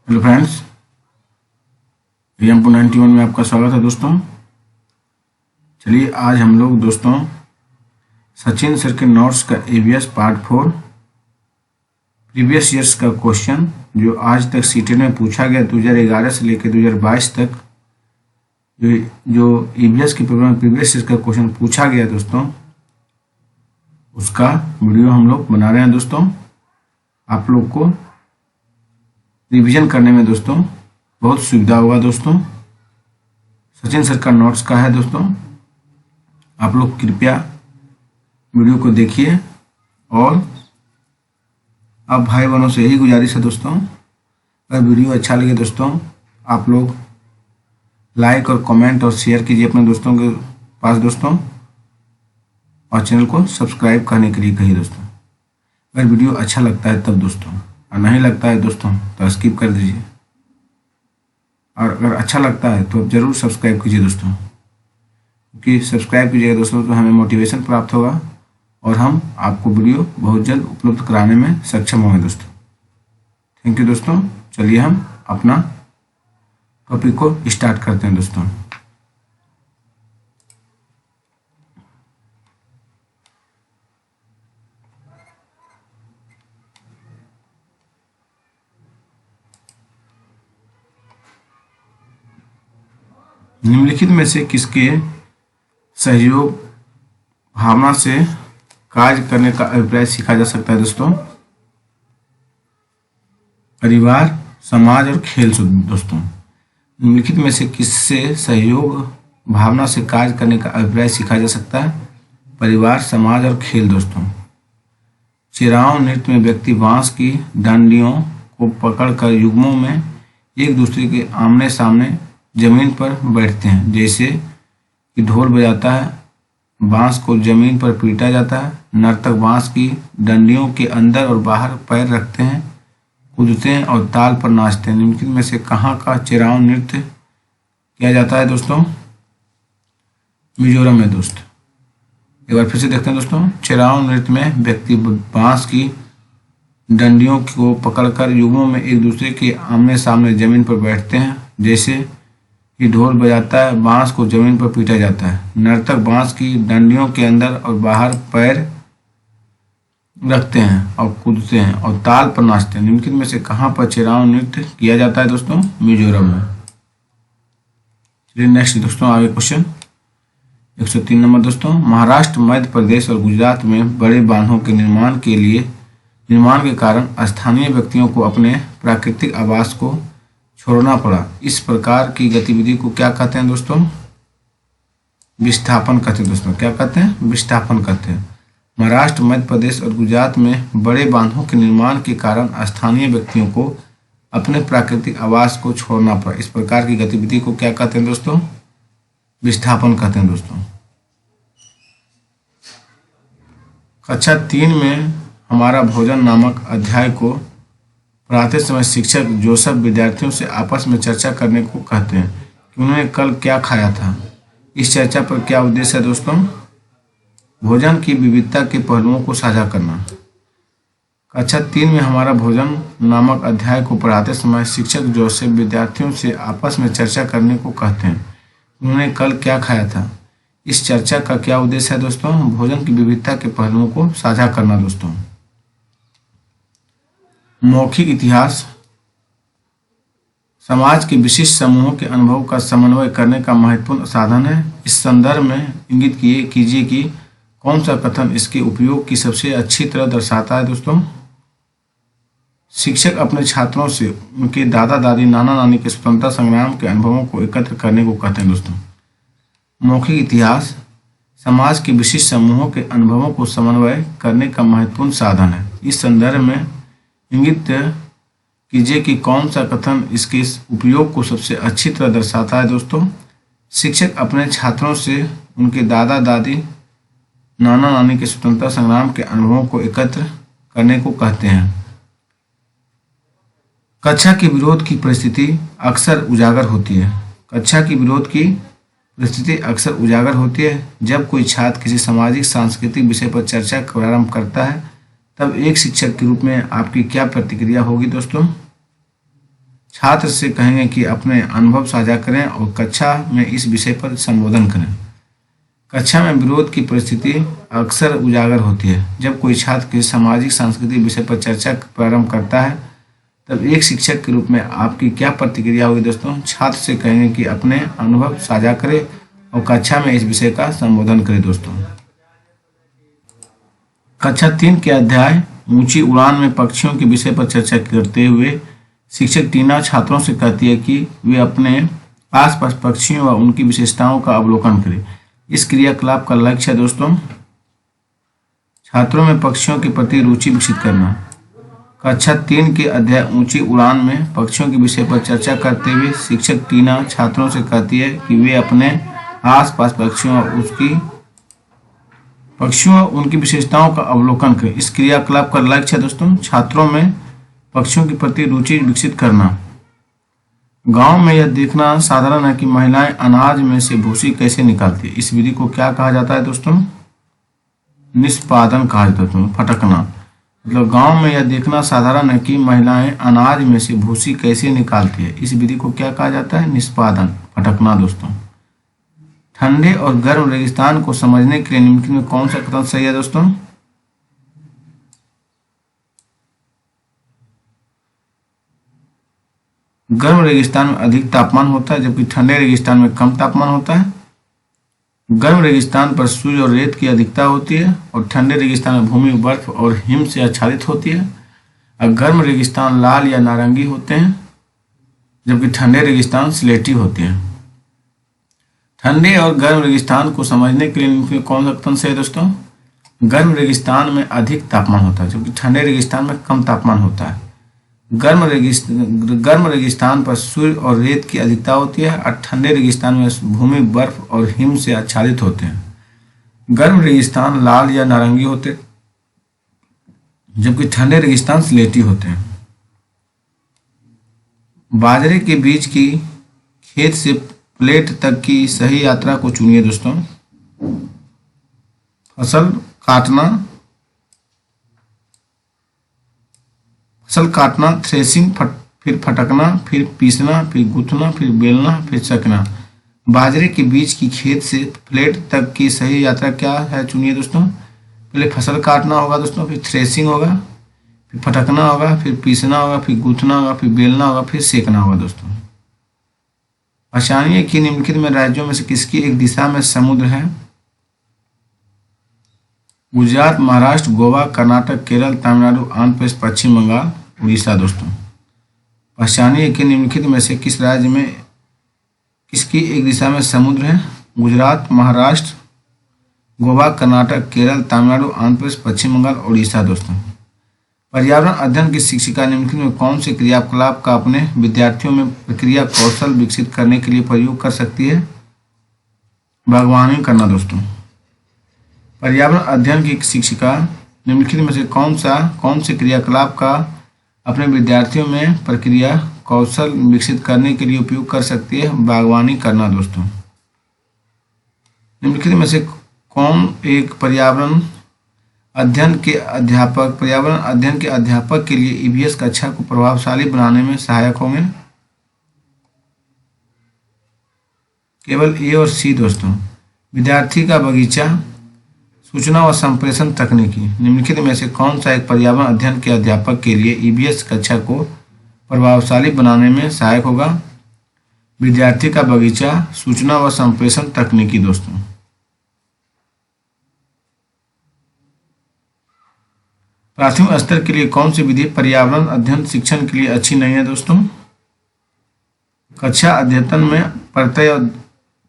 Hello friends, M 91 में आपका स्वागत है दोस्तों। चलिए आज हम लोग दोस्तों सचिन सर के नोट्स का एबीएस पार्ट 4 प्रीवियस ईयर्स का क्वेश्चन जो आज तक सीटेट में पूछा गया 2011 से लेकर 2022 तक जो ईबीएस के पेपर में प्रीवियस ईयर्स का क्वेश्चन पूछा गया दोस्तों, उसका वीडियो हम लोग बना रहे हैं दोस्तों। आप लोग को रिवीजन करने में दोस्तों बहुत सुविधा होगा दोस्तों। सचिन सर का नोट्स का है दोस्तों, आप लोग कृपया वीडियो को देखिए। और आप भाई बहनों से यही गुजारिश है दोस्तों, अगर वीडियो अच्छा लगे दोस्तों आप लोग लाइक और कमेंट और शेयर कीजिए अपने दोस्तों के पास दोस्तों, और चैनल को सब्सक्राइब करने के लिए कहिए दोस्तों। अगर वीडियो अच्छा लगता है तब दोस्तों, और नहीं लगता है दोस्तों तो स्किप कर दीजिए। और अगर अच्छा लगता है तो ज़रूर सब्सक्राइब कीजिए दोस्तों, क्योंकि सब्सक्राइब कीजिएगा दोस्तों तो हमें मोटिवेशन प्राप्त होगा और हम आपको वीडियो बहुत जल्द उपलब्ध कराने में सक्षम होंगे दोस्तों। थैंक यू दोस्तों। चलिए हम अपना टॉपिक को स्टार्ट करते हैं दोस्तों। निम्नलिखित में से किसके सहयोग भावना से कार्य करने का अभिप्राय सीखा जा सकता है दोस्तों? परिवार, समाज और खेल से दोस्तों। निम्नलिखित में से किससे सहयोग भावना से कार्य करने का अभिप्राय सीखा जा सकता है? परिवार, समाज और खेल दोस्तों। चिराव नृत्य में व्यक्ति बांस की डंडियों को पकड़कर युग्मों में एक दूसरे के आमने सामने जमीन पर बैठते हैं। जैसे कि ढोल बजाता है, बांस को जमीन पर पीटा जाता है। नर्तक बांस की डंडियों के अंदर और बाहर पैर रखते हैं, कूदते हैं और ताल पर नाचते हैं। निम्नलिखित में से कहाँ का चिराव नृत्य किया जाता है दोस्तों? मिजोरम में दोस्तों। एक बार फिर से देखते हैं दोस्तों। चिराव नृत्य में व्यक्ति बांस की डंडियों को पकड़कर युग्मों में एक दूसरे के आमने सामने जमीन पर बैठते हैं। जैसे कि ढोल बजाता है, बांस को जमीन पर पीटा जाता है। नर्तक बांस की डंडियों के अंदर और बाहर पैर रखते हैं और कूदते हैं और ताल पर नाचते हैं। निम्नलिखित में से कहाँ पर चिराव नृत्य किया जाता है दोस्तों? मिजोरम में। चलिए नेक्स्ट दोस्तों आगे क्वेश्चन 103 नंबर दोस्तों। महाराष्ट्र, मध्य प्रदेश और गुजरात में बड़े बांधों के निर्माण के कारण स्थानीय व्यक्तियों को अपने प्राकृतिक आवास को छोड़ना पड़ा। इस प्रकार की गतिविधि को क्या कहते हैं दोस्तों? विस्थापन कहते हैं दोस्तों। क्या कहते हैं? विस्थापन कहते हैं। महाराष्ट्र, मध्य प्रदेश और गुजरात में बड़े बांधों के निर्माण के कारण स्थानीय व्यक्तियों को अपने प्राकृतिक आवास को छोड़ना पड़ा। इस प्रकार की गतिविधि को क्या कहते हैं दोस्तों? विस्थापन कहते हैं दोस्तों। कक्षा 3 में हमारा भोजन नामक अध्याय को पढ़ाते समय शिक्षक जोसेफ विद्यार्थियों से आपस में चर्चा करने को कहते हैं कि उन्होंने कल क्या खाया था। इस चर्चा पर क्या उद्देश्य है दोस्तों? भोजन की विविधता के पहलुओं को साझा करना। कक्षा 3 में हमारा भोजन नामक अध्याय को पढ़ाते समय शिक्षक जोसेफ विद्यार्थियों से आपस में चर्चा करने को कहते हैं उन्होंने कल क्या खाया था। इस चर्चा का क्या उद्देश्य है दोस्तों? भोजन की विविधता के पहलुओं को साझा करना दोस्तों। मौखिक इतिहास समाज के विशिष्ट समूहों के अनुभव का समन्वय करने का महत्वपूर्ण साधन है। इस संदर्भ में इंगित कीजिए कि कौन सा कथन इसके उपयोग की सबसे अच्छी तरह दर्शाता है दोस्तों? शिक्षक अपने छात्रों से उनके दादा दादी, नाना नानी के स्वतंत्रता संग्राम के अनुभवों को एकत्र करने को कहते हैं दोस्तों। मौखिक इतिहास समाज के विशिष्ट समूहों के अनुभवों को समन्वय करने का महत्वपूर्ण साधन है। इस संदर्भ में इंगित कीजिए कि कौन सा कथन इसके उपयोग को सबसे अच्छी तरह दर्शाता है दोस्तों? शिक्षक अपने छात्रों से उनके दादा दादी, नाना नानी के स्वतंत्रता संग्राम के अनुभवों को एकत्र करने को कहते हैं। कक्षा के विरोध की परिस्थिति अक्सर उजागर होती है। कक्षा की विरोध की परिस्थिति अक्सर उजागर होती है जब कोई छात्र किसी सामाजिक सांस्कृतिक विषय पर चर्चा प्रारंभ करता है। तब एक शिक्षक के रूप में आपकी क्या प्रतिक्रिया होगी दोस्तों? छात्र से कहेंगे कि अपने अनुभव साझा करें और कक्षा में इस विषय पर संबोधन करें। कक्षा में विरोध की परिस्थिति अक्सर उजागर होती है। जब कोई छात्र किसी सामाजिक सांस्कृतिक विषय पर चर्चा प्रारंभ करता है, तब एक शिक्षक के रूप में आपकी क्या प्रतिक्रिया होगी दोस्तों? छात्र से कहेंगे कि अपने अनुभव साझा करें और कक्षा में इस विषय का संबोधन करें दोस्तों। कक्षा 3 के अध्याय ऊंची उड़ान में पक्षियों के विषय पर चर्चा करते हुए शिक्षक टीना छात्रों से कहती है कि वे अपने आसपास पक्षियों व उनकी विशेषताओं का अवलोकन करें। इस क्रियाकलाप का लक्ष्य है दोस्तों छात्रों में पक्षियों के प्रति रुचि विकसित करना। कक्षा 3 के अध्याय ऊंची उड़ान में पक्षियों के विषय पर चर्चा करते हुए शिक्षक टीना छात्रों से कहती है कि वे अपने आसपास पक्षियों और उनकी विशेषताओं का अवलोकन करें। इस क्रियाकलाप का लक्ष्य है दोस्तों छात्रों में पक्षियों के प्रति रुचि विकसित करना। गांव में यह देखना साधारण है कि महिलाएं अनाज में से भूसी कैसे निकालती है। इस विधि को क्या कहा जाता है दोस्तों? निष्पादन कहा जाता है। फटकना मतलब गांव में यह देखना साधारण है कि महिलाएं अनाज में से भूसी कैसे निकालती है। इस विधि को क्या कहा जाता है? निष्पादन, फटकना दोस्तों। ठंडे और गर्म रेगिस्तान को समझने के लिए निम्नलिखित में कौन सा कथन सही है दोस्तों? गर्म रेगिस्तान में अधिक तापमान होता है जबकि ठंडे रेगिस्तान में कम तापमान होता है। गर्म रेगिस्तान पर सूर्य और रेत की अधिकता होती है और ठंडे रेगिस्तान में भूमि बर्फ और हिम से आच्छादित होती है। और गर्म रेगिस्तान लाल या नारंगी होते हैं जबकि ठंडे रेगिस्तान स्लेटी होते हैं। ठंडे और गर्म रेगिस्तान को समझने के लिए कौन सा कथन सही है दोस्तों? गर्म रेगिस्तान में अधिक तापमान होता है जबकि ठंडे रेगिस्तान में कम तापमान होता है। गर्म रेगिस्तान पर सूर्य और रेत की अधिकता होती है और ठंडे रेगिस्तान में भूमि बर्फ और हिम से आच्छादित होते हैं। गर्म रेगिस्तान लाल या नारंगी होते हैं जबकि ठंडे रेगिस्तान स्लेटी होते हैं। बाजरे के बीज की खेत से प्लेट तक की सही यात्रा को चुनिए दोस्तों। फसल काटना, थ्रेसिंग, फिर फटकना, फिर पीसना, फिर गूंथना, फिर बेलना, फिर चकना। बाजरे के बीज की खेत से प्लेट तक की सही यात्रा क्या है चुनिए दोस्तों। पहले फसल काटना होगा दोस्तों, फिर थ्रेसिंग होगा, फिर फटकना होगा, फिर पीसना होगा, फिर गूंथना होगा, फिर बेलना होगा, फिर सेकना होगा दोस्तों। पहचानिए कि निम्नलिखित में राज्यों में से किसकी एक दिशा में समुद्र है। गुजरात, महाराष्ट्र, गोवा, कर्नाटक, केरल, तमिलनाडु, आंध्र प्रदेश, पश्चिम बंगाल, उड़ीसा दोस्तों। पहचानिए कि निम्नलिखित में से किस राज्य में किसकी एक दिशा में समुद्र है। गुजरात, महाराष्ट्र, गोवा, कर्नाटक, केरल, तमिलनाडु, आंध्र प्रदेश, पश्चिम बंगाल, उड़ीसा दोस्तों। पर्यावरण अध्ययन की शिक्षिका निम्नलिखित में कौन से क्रियाकलाप का अपने विद्यार्थियों में प्रक्रिया कौशल विकसित करने के लिए प्रयोग कर सकती है। बागवानी करना दोस्तों। पर्यावरण अध्ययन की शिक्षिका निम्नलिखित में से कौन से क्रियाकलाप का अपने विद्यार्थियों में प्रक्रिया कौशल विकसित करने के लिए उपयोग कर सकती है। बागवानी करना दोस्तों। निम्नलिखित में से कौन एक पर्यावरण अध्ययन के अध्यापक के लिए ईवीएस कक्षा को प्रभावशाली बनाने में सहायक होंगे। केवल ए और सी दोस्तों। विद्यार्थी का बगीचा, सूचना व संप्रेषण तकनीकी। निम्नलिखित में से कौन सा एक पर्यावरण अध्ययन के अध्यापक के लिए ईवीएस कक्षा को प्रभावशाली बनाने में सहायक होगा। विद्यार्थी का बगीचा, सूचना व संप्रेषण तकनीकी दोस्तों। प्राथमिक स्तर के लिए कौन सी विधि पर्यावरण अध्ययन शिक्षण के लिए अच्छी नहीं है दोस्तों। कक्षा अध्ययन में प्रत्यय और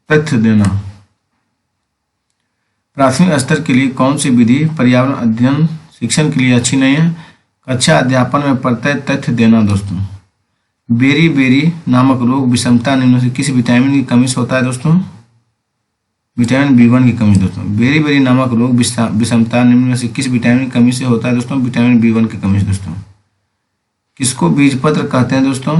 तथ्य देना। प्राथमिक स्तर के लिए कौन सी विधि पर्यावरण अध्ययन शिक्षण के लिए अच्छी नहीं है। कक्षा अध्यापन में प्रत्यय तथ्य देना दोस्तों। बेरी बेरी नामक रोग विषमता निम्न से किस विटामिन की कमी से होता है दोस्तों। विटामिन B1 की कमी दोस्तों। बेरी बेरी नामक रोग विषमता निम्न में से किस विटामिन की कमी से होता है दोस्तों। विटामिन B1 की कमी से दोस्तों। किसको बीजपत्र कहते हैं दोस्तों।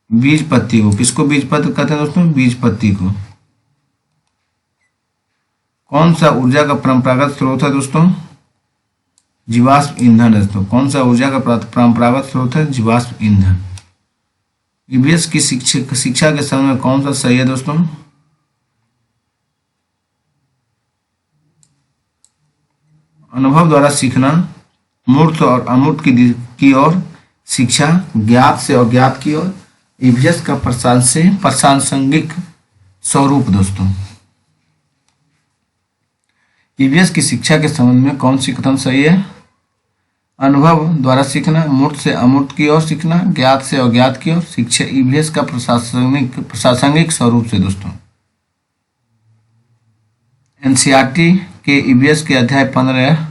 बीज पत्ती को। किसको बीजपत्र कहते हैं दोस्तों। बीज पत्ती को। कौन सा ऊर्जा का परंपरागत स्रोत है दोस्तों। जीवाश्म ईंधन है दोस्तों। कौन सा ऊर्जा का परंपरागत स्रोत है? जीवाश्म ईंधन। ईवीएस की शिक्षा के समय में कौन सा सही है दोस्तों? अनुभव द्वारा सीखना, मूर्त और अमूर्त की ओर शिक्षा, ज्ञात से अज्ञात की ओर, ईवीएस का प्रासंगिक स्वरूप दोस्तों। ईवीएस की शिक्षा के संबंध में कौन सी कथन सही है? अनुभव द्वारा सीखना, मूर्त से अमूर्त की ओर सीखना, ज्ञात से अज्ञात की ओर शिक्षा, ईवीएस का प्रासंगिक स्वरूप से दोस्तों। एनसीईआरटी के ईवीएस के अध्याय 15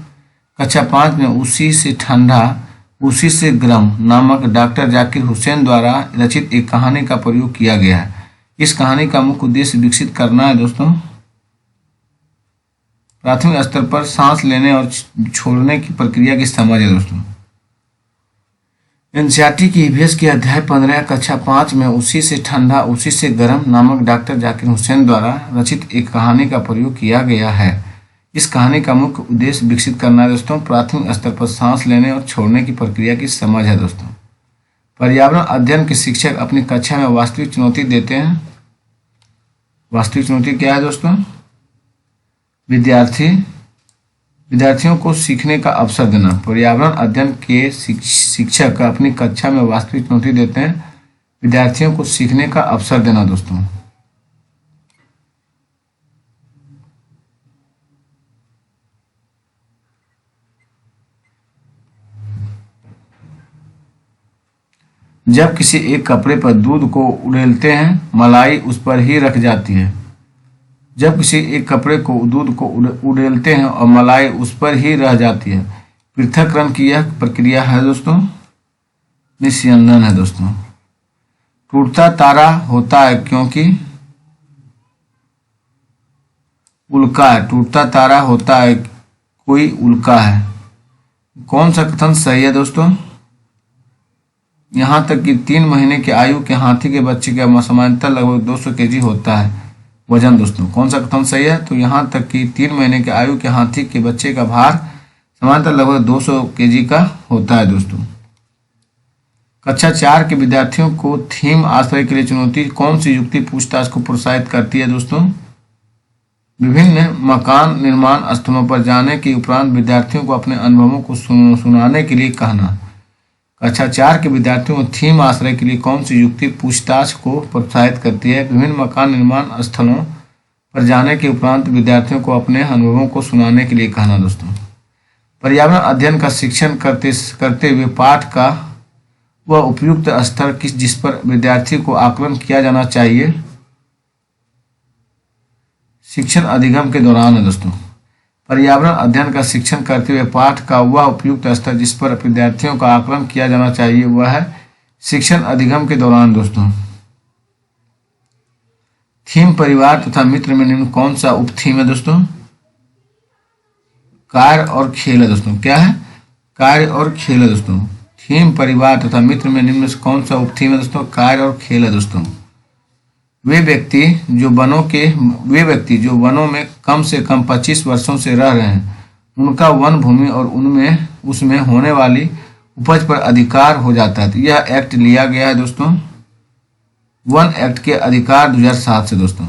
कक्षा 5 में उसी से ठंडा उसी से गर्म नामक डॉक्टर जाकिर हुसैन द्वारा रचित एक कहानी का प्रयोग किया गया है। इस कहानी का मुख्य उद्देश्य विकसित करना है दोस्तों प्राथमिक स्तर पर सांस लेने और छोड़ने की प्रक्रिया की समझ है दोस्तों। एनसीईआरटी की ईवीएस के अध्याय 15 कक्षा 5 में उसी से ठंडा उसी से गर्म नामक डॉक्टर जाकिर हुसैन द्वारा रचित एक कहानी का प्रयोग किया गया है। इस कहानी का मुख्य उद्देश्य विकसित करना है दोस्तों प्राथमिक स्तर पर सांस लेने और छोड़ने की प्रक्रिया की समझ है दोस्तों। पर्यावरण अध्ययन के शिक्षक अपनी कक्षा में वास्तविक चुनौती देते हैं। वास्तविक चुनौती क्या है दोस्तों? विद्यार्थियों को सीखने का अवसर देना। पर्यावरण अध्ययन के शिक्षक अपनी कक्षा में वास्तविक चुनौती देते हैं, विद्यार्थियों को सीखने का अवसर देना दोस्तों। जब किसी एक कपड़े पर दूध को उड़ेलते हैं, मलाई उस पर ही रख जाती है। जब किसी एक कपड़े को दूध को उड़ेलते हैं और मलाई उस पर ही रह जाती है। पृथक्करण की यह प्रक्रिया है दोस्तों निस्यंदन है दोस्तों। टूटता तारा होता है क्योंकि उल्का है। टूटता तारा होता है कोई उल्का है। कौन सा कथन सही है दोस्तों? यहाँ तक कि 3 महीने की आयु के हाथी के बच्चे का सामान्यतः लगभग 200 केजी होता है वजन दोस्तों। कौन सा कथन सही है? तो यहाँ तक कि 3 महीने की आयु के हाथी के बच्चे का भार सामान्यतः लगभग 200 केजी का होता है दोस्तों। कक्षा 4 के विद्यार्थियों को थीम आश्रय के लिए चुनौती कौन सी युक्ति पूछताछ को प्रोत्साहित करती है दोस्तों? विभिन्न मकान निर्माण स्थलों पर जाने के उपरांत विद्यार्थियों को अपने अनुभवों को सुनाने के लिए कहना। कक्षा 4 के विद्यार्थियों को थीम आश्रय के लिए कौन सी युक्ति पूछताछ को प्रोत्साहित करती है? विभिन्न मकान निर्माण स्थलों पर जाने के उपरांत विद्यार्थियों को अपने अनुभवों को सुनाने के लिए कहना दोस्तों। पर्यावरण अध्ययन का शिक्षण करते हुए पाठ का वह उपयुक्त स्तर जिस पर विद्यार्थी को आकलन किया जाना चाहिए शिक्षण अधिगम के दौरान है दोस्तों। पर्यावरण अध्ययन का शिक्षण करते हुए पाठ का वह उपयुक्त स्तर जिस पर विद्यार्थियों का आकलन किया जाना चाहिए वह है शिक्षण अधिगम के दौरान दोस्तों। थीम परिवार तथा मित्र में निम्न कौन सा उप थीम है दोस्तों? कार्य और खेल है दोस्तों। क्या है? कार्य और खेल है दोस्तों। थीम परिवार तथा मित्र में निम्न से कौन सा उप थीम है दोस्तों? कार्य और खेल है दोस्तों। वे व्यक्ति जो वनों में कम से कम 25 वर्षों से रह रहे हैं उनका वन भूमि और उसमें होने वाली उपज पर अधिकार हो जाता है। यह एक्ट लिया गया है दोस्तों वन एक्ट के अधिकार 2007 से दोस्तों।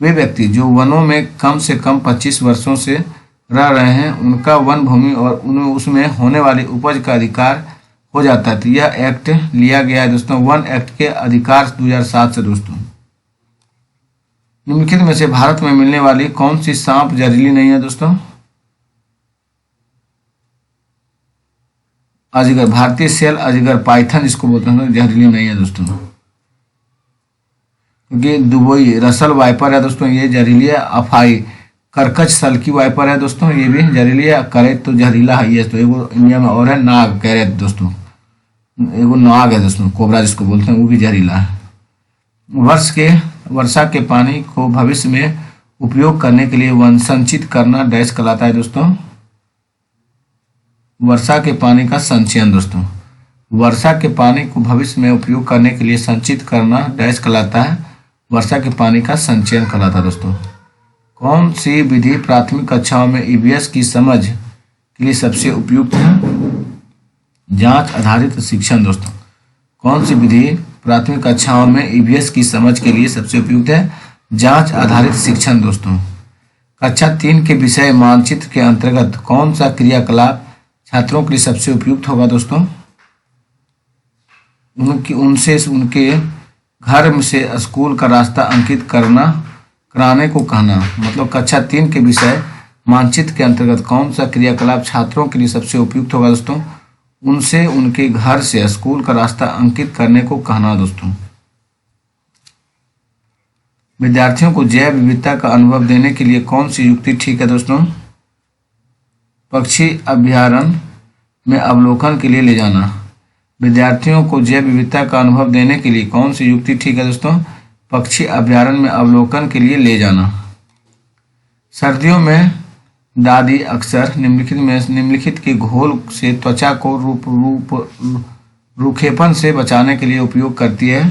वे व्यक्ति जो वनों में कम से कम 25 वर्षों से रह रहे हैं उनका वन भूमि और उसमें होने वाली उपज का अधिकार हो जाता है। यह एक्ट लिया गया है दोस्तों वन एक्ट के अधिकार 2007 से दोस्तों। निम्नलिखित में से भारत में मिलने वाली कौन सी सांप जहरीली नहीं है दोस्तों? अजगर, भारतीय सेल अजगर पाइथन इसको बोलते हैं जहरीली नहीं है दोस्तों। क्योंकि दुबई रसल वाइपर है दोस्तों ये जहरीली है। अफाई करकच सल्की वाइपर है दोस्तों ये भी जहरीली है। करेत तो जहरीला है ये तो एगो इंडिया में और है नाग कैरेट दोस्तों। एगो नाग है दोस्तों कोबरा जिसको बोलते हैं वो भी जहरीला है। वर्षा के पानी को भविष्य में उपयोग करने के लिए वन संचित करना डैश कहलाता है दोस्तों। वर्षा के पानी का संचयन दोस्तों। वर्षा के पानी को भविष्य में उपयोग करने के लिए संचित करना डैश कहलाता है। वर्षा के पानी का संचयन कहलाता है दोस्तों। कौन सी विधि प्राथमिक कक्षाओं में ईवीएस की समझ के लिए सबसे उपयुक्त है? जांच आधारित शिक्षण दोस्तों। कौन सी विधि प्राथमिक कक्षाओं में ईवीएस की समझ के लिए सबसे उपयुक्त है? जांच आधारित शिक्षण दोस्तों। कक्षा 3 के विषय मानचित्र के अंतर्गत कौन सा क्रियाकलाप छात्रों के लिए सबसे उपयुक्त होगा दोस्तों? उनके घर में से स्कूल का रास्ता अंकित कराने को कहना। मतलब कक्षा 3 के विषय मानचित्र के अंतर्गत कौन सा क्रियाकलाप छात्रों के लिए सबसे उपयुक्त होगा दोस्तों? उनसे उनके घर से स्कूल का रास्ता अंकित करने को कहना दोस्तों। विद्यार्थियों को जैव विविधता का अनुभव देने के लिए कौन सी युक्ति ठीक है दोस्तों? पक्षी अभयारण्य में अवलोकन के लिए ले जाना। विद्यार्थियों को जैव विविधता का अनुभव देने के लिए कौन सी युक्ति ठीक है दोस्तों? पक्षी अभयारण्य में अवलोकन के लिए ले जाना। सर्दियों में दादी अक्सर निम्नलिखित के घोल से त्वचा को रूखेपन से बचाने के लिए उपयोग करती है।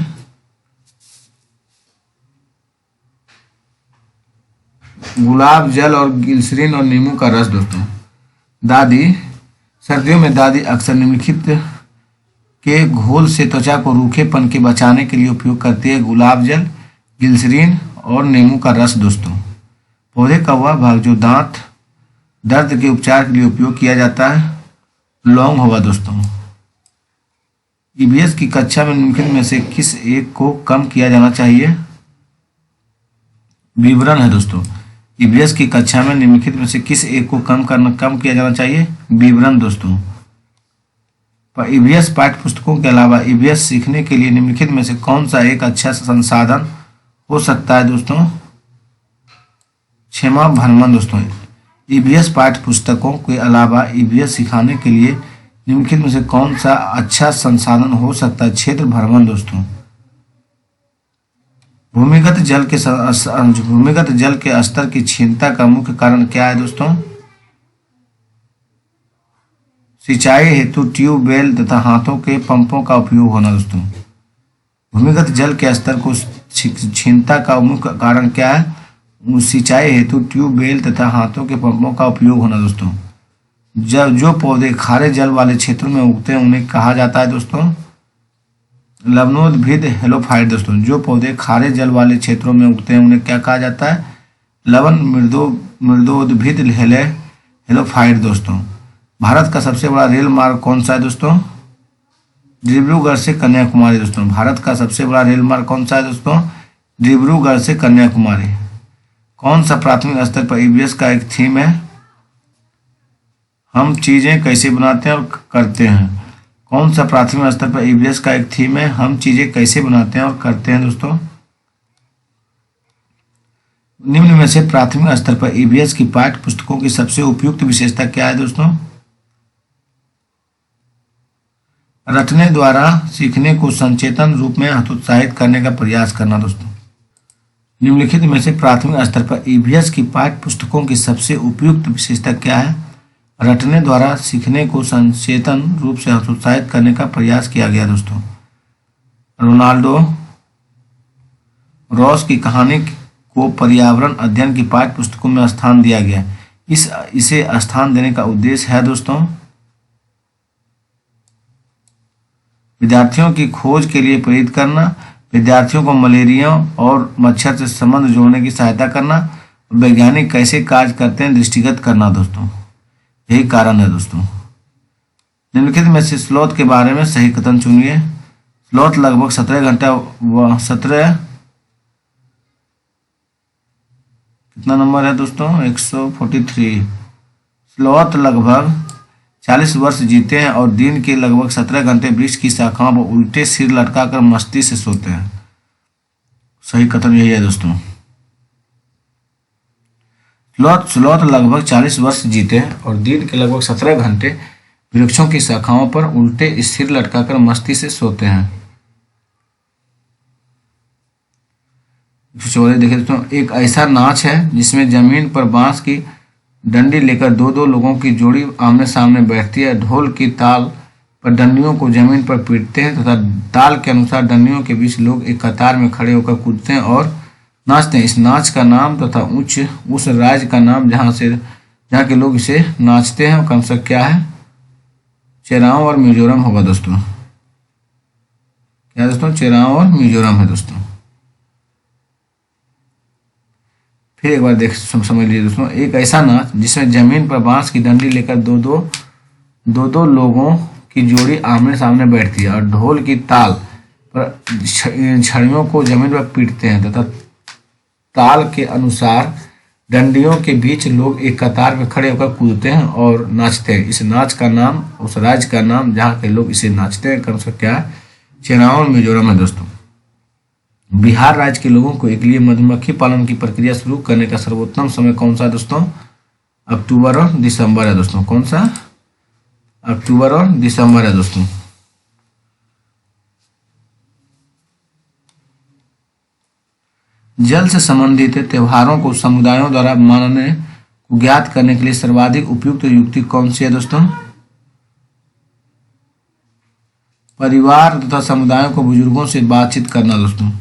गुलाब जल और ग्लिसरीन और नींबू का रस दोस्तों। सर्दियों में दादी अक्सर निम्नलिखित के घोल से त्वचा को रूखेपन के बचाने के लिए उपयोग करती है। गुलाब जल, ग्लिसरीन और नींबू का रस दोस्तों। पौधे का वह भाग जो दांत दर्द के उपचार के लिए उपयोग किया जाता है, लौंग होगा दोस्तों। ईवीएस की कक्षा में निम्नलिखित में से किस एक को कम किया जाना चाहिए? विवरण है दोस्तों। ईवीएस की कक्षा में निम्नलिखित में से किस एक को कम किया जाना चाहिए? विवरण दोस्तों। ईवीएस पाठ्य पुस्तकों के अलावा ईवीएस सीखने के लिए निम्नलिखित में से कौन सा एक अच्छा संसाधन हो सकता है दोस्तों? क्षमा भ्रमण दोस्तों। ईवीएस पाठ्य पुस्तकों के अलावा ईवीएस सिखाने के लिए निम्नलिखित में से कौन सा अच्छा संसाधन हो सकता है? क्षेत्र भ्रमण दोस्तों। भूमिगत जल के स्तर की क्षीणता का मुख्य कारण क्या है दोस्तों? सिंचाई हेतु ट्यूबवेल तथा हाथों के पंपों का उपयोग होना दोस्तों। भूमिगत जल के स्तर को क्षीणता का मुख्य कारण क्या है? सिंचाई हेतु ट्यूबवेल तथा हाथों के पंपों का उपयोग होना दोस्तों। जो पौधे खारे जल वाले क्षेत्रों में उगते हैं उन्हें कहा जाता है दोस्तों लवणोद्भिद हेलोफाइट दोस्तों। जो पौधे खारे जल वाले क्षेत्रों में उगते हैं उन्हें क्या कहा जाता है? लवण मृदोद्भिद हेलोफाइट दोस्तों। भारत का सबसे बड़ा रेल मार्ग कौन सा है दोस्तों? डिब्रूगढ़ से कन्याकुमारी दोस्तों। भारत का सबसे बड़ा रेल मार्ग कौन सा है दोस्तों? डिब्रूगढ़ से कन्याकुमारी। कौन सा प्राथमिक स्तर पर ईवीएस का एक थीम है? हम चीजें कैसे बनाते हैं और करते हैं। कौन सा प्राथमिक स्तर पर ईवीएस का एक थीम है? हम चीजें कैसे बनाते हैं और करते हैं दोस्तों। निम्न में से प्राथमिक स्तर पर ईवीएस की पाठ्य पुस्तकों की सबसे उपयुक्त विशेषता क्या है दोस्तों? रटने द्वारा सीखने को संचेतन रूप में हतोत्साहित करने का प्रयास करना दोस्तों। निम्नलिखित में से प्राथमिक स्तर पर ईवीएस की पाठ्य पुस्तकों की सबसे उपयुक्त विशेषता क्या है? रटने द्वारा सीखने को संचेतन रूप से हतोत्साहित करने का प्रयास किया गया दोस्तों। रोनाल्डो रॉस की कहानी को पर्यावरण अध्ययन की पाठ्य पुस्तकों में स्थान दिया गया। इसे स्थान देने का उद्देश्य है दोस्तों विद्यार्थियों की खोज के लिए प्रेरित करना, विद्यार्थियों को मलेरिया और मच्छर से संबंध जोड़ने की सहायता करना, वैज्ञानिक कैसे कार्य करते हैं दृष्टिगत करना दोस्तों। यही कारण है दोस्तों। निम्नलिखित में से स्लॉथ के बारे में सही कथन चुनिए। स्लॉथ लगभग 17 घंटा कितना नंबर है दोस्तों? 143। स्लॉथ लगभग 40 वर्ष जीते हैं और दिन के लगभग 17 घंटे वृक्ष की शाखाओं पर उल्टे सिर लटकाकर मस्ती से सोते हैं। सही कथन यही है दोस्तों। स्लॉथ लगभग 40 वर्ष जीते हैं और दिन के लगभग 17 घंटे वृक्षों की शाखाओं पर उल्टे सिर लटकाकर मस्ती से सोते हैं। देखिए दोस्तों, एक ऐसा नाच है जिसमें जमीन पर बांस की डंडी लेकर दो लोगों की जोड़ी आमने सामने बैठती है। ढोल की ताल पर डंडियों को जमीन पर पीटते हैं तथा ताल के अनुसार डंडियों के बीच लोग एक कतार में खड़े होकर कूदते हैं और नाचते हैं। इस नाच का नाम तथा उस राज्य का नाम जहाँ से जहाँ के लोग इसे नाचते हैं। क्रमशः क्या है? चेराव और मिजोरम होगा दोस्तों। क्या दोस्तों? चेराव और मिजोरम है दोस्तों। फिर एक बार समझ लीजिए दोस्तों, एक ऐसा नाच जिसमें जमीन पर बांस की डंडी लेकर दो दो लोगों की जोड़ी आमने सामने बैठती है और ढोल की ताल पर छड़ियों को जमीन पर पीटते हैं तथा ताल के अनुसार डंडियों के बीच लोग एक कतार में खड़े होकर कूदते हैं और नाचते हैं। इस नाच का नाम, उस राज्य का नाम जहाँ के लोग इसे नाचते हैं, क्रमशः क्या है? चेराव और मिजोरम है दोस्तों। बिहार राज्य के लोगों को एक लिए मधुमक्खी पालन की प्रक्रिया शुरू करने का सर्वोत्तम समय कौन सा है दोस्तों? अक्टूबर और दिसंबर है दोस्तों। कौन सा? अक्टूबर और दिसंबर है दोस्तों। जल से संबंधित त्योहारों को समुदायों द्वारा मानने को ज्ञात करने के लिए सर्वाधिक उपयुक्त युक्ति कौन सी है दोस्तों? परिवार तथा समुदायों को बुजुर्गों से बातचीत करना दोस्तों।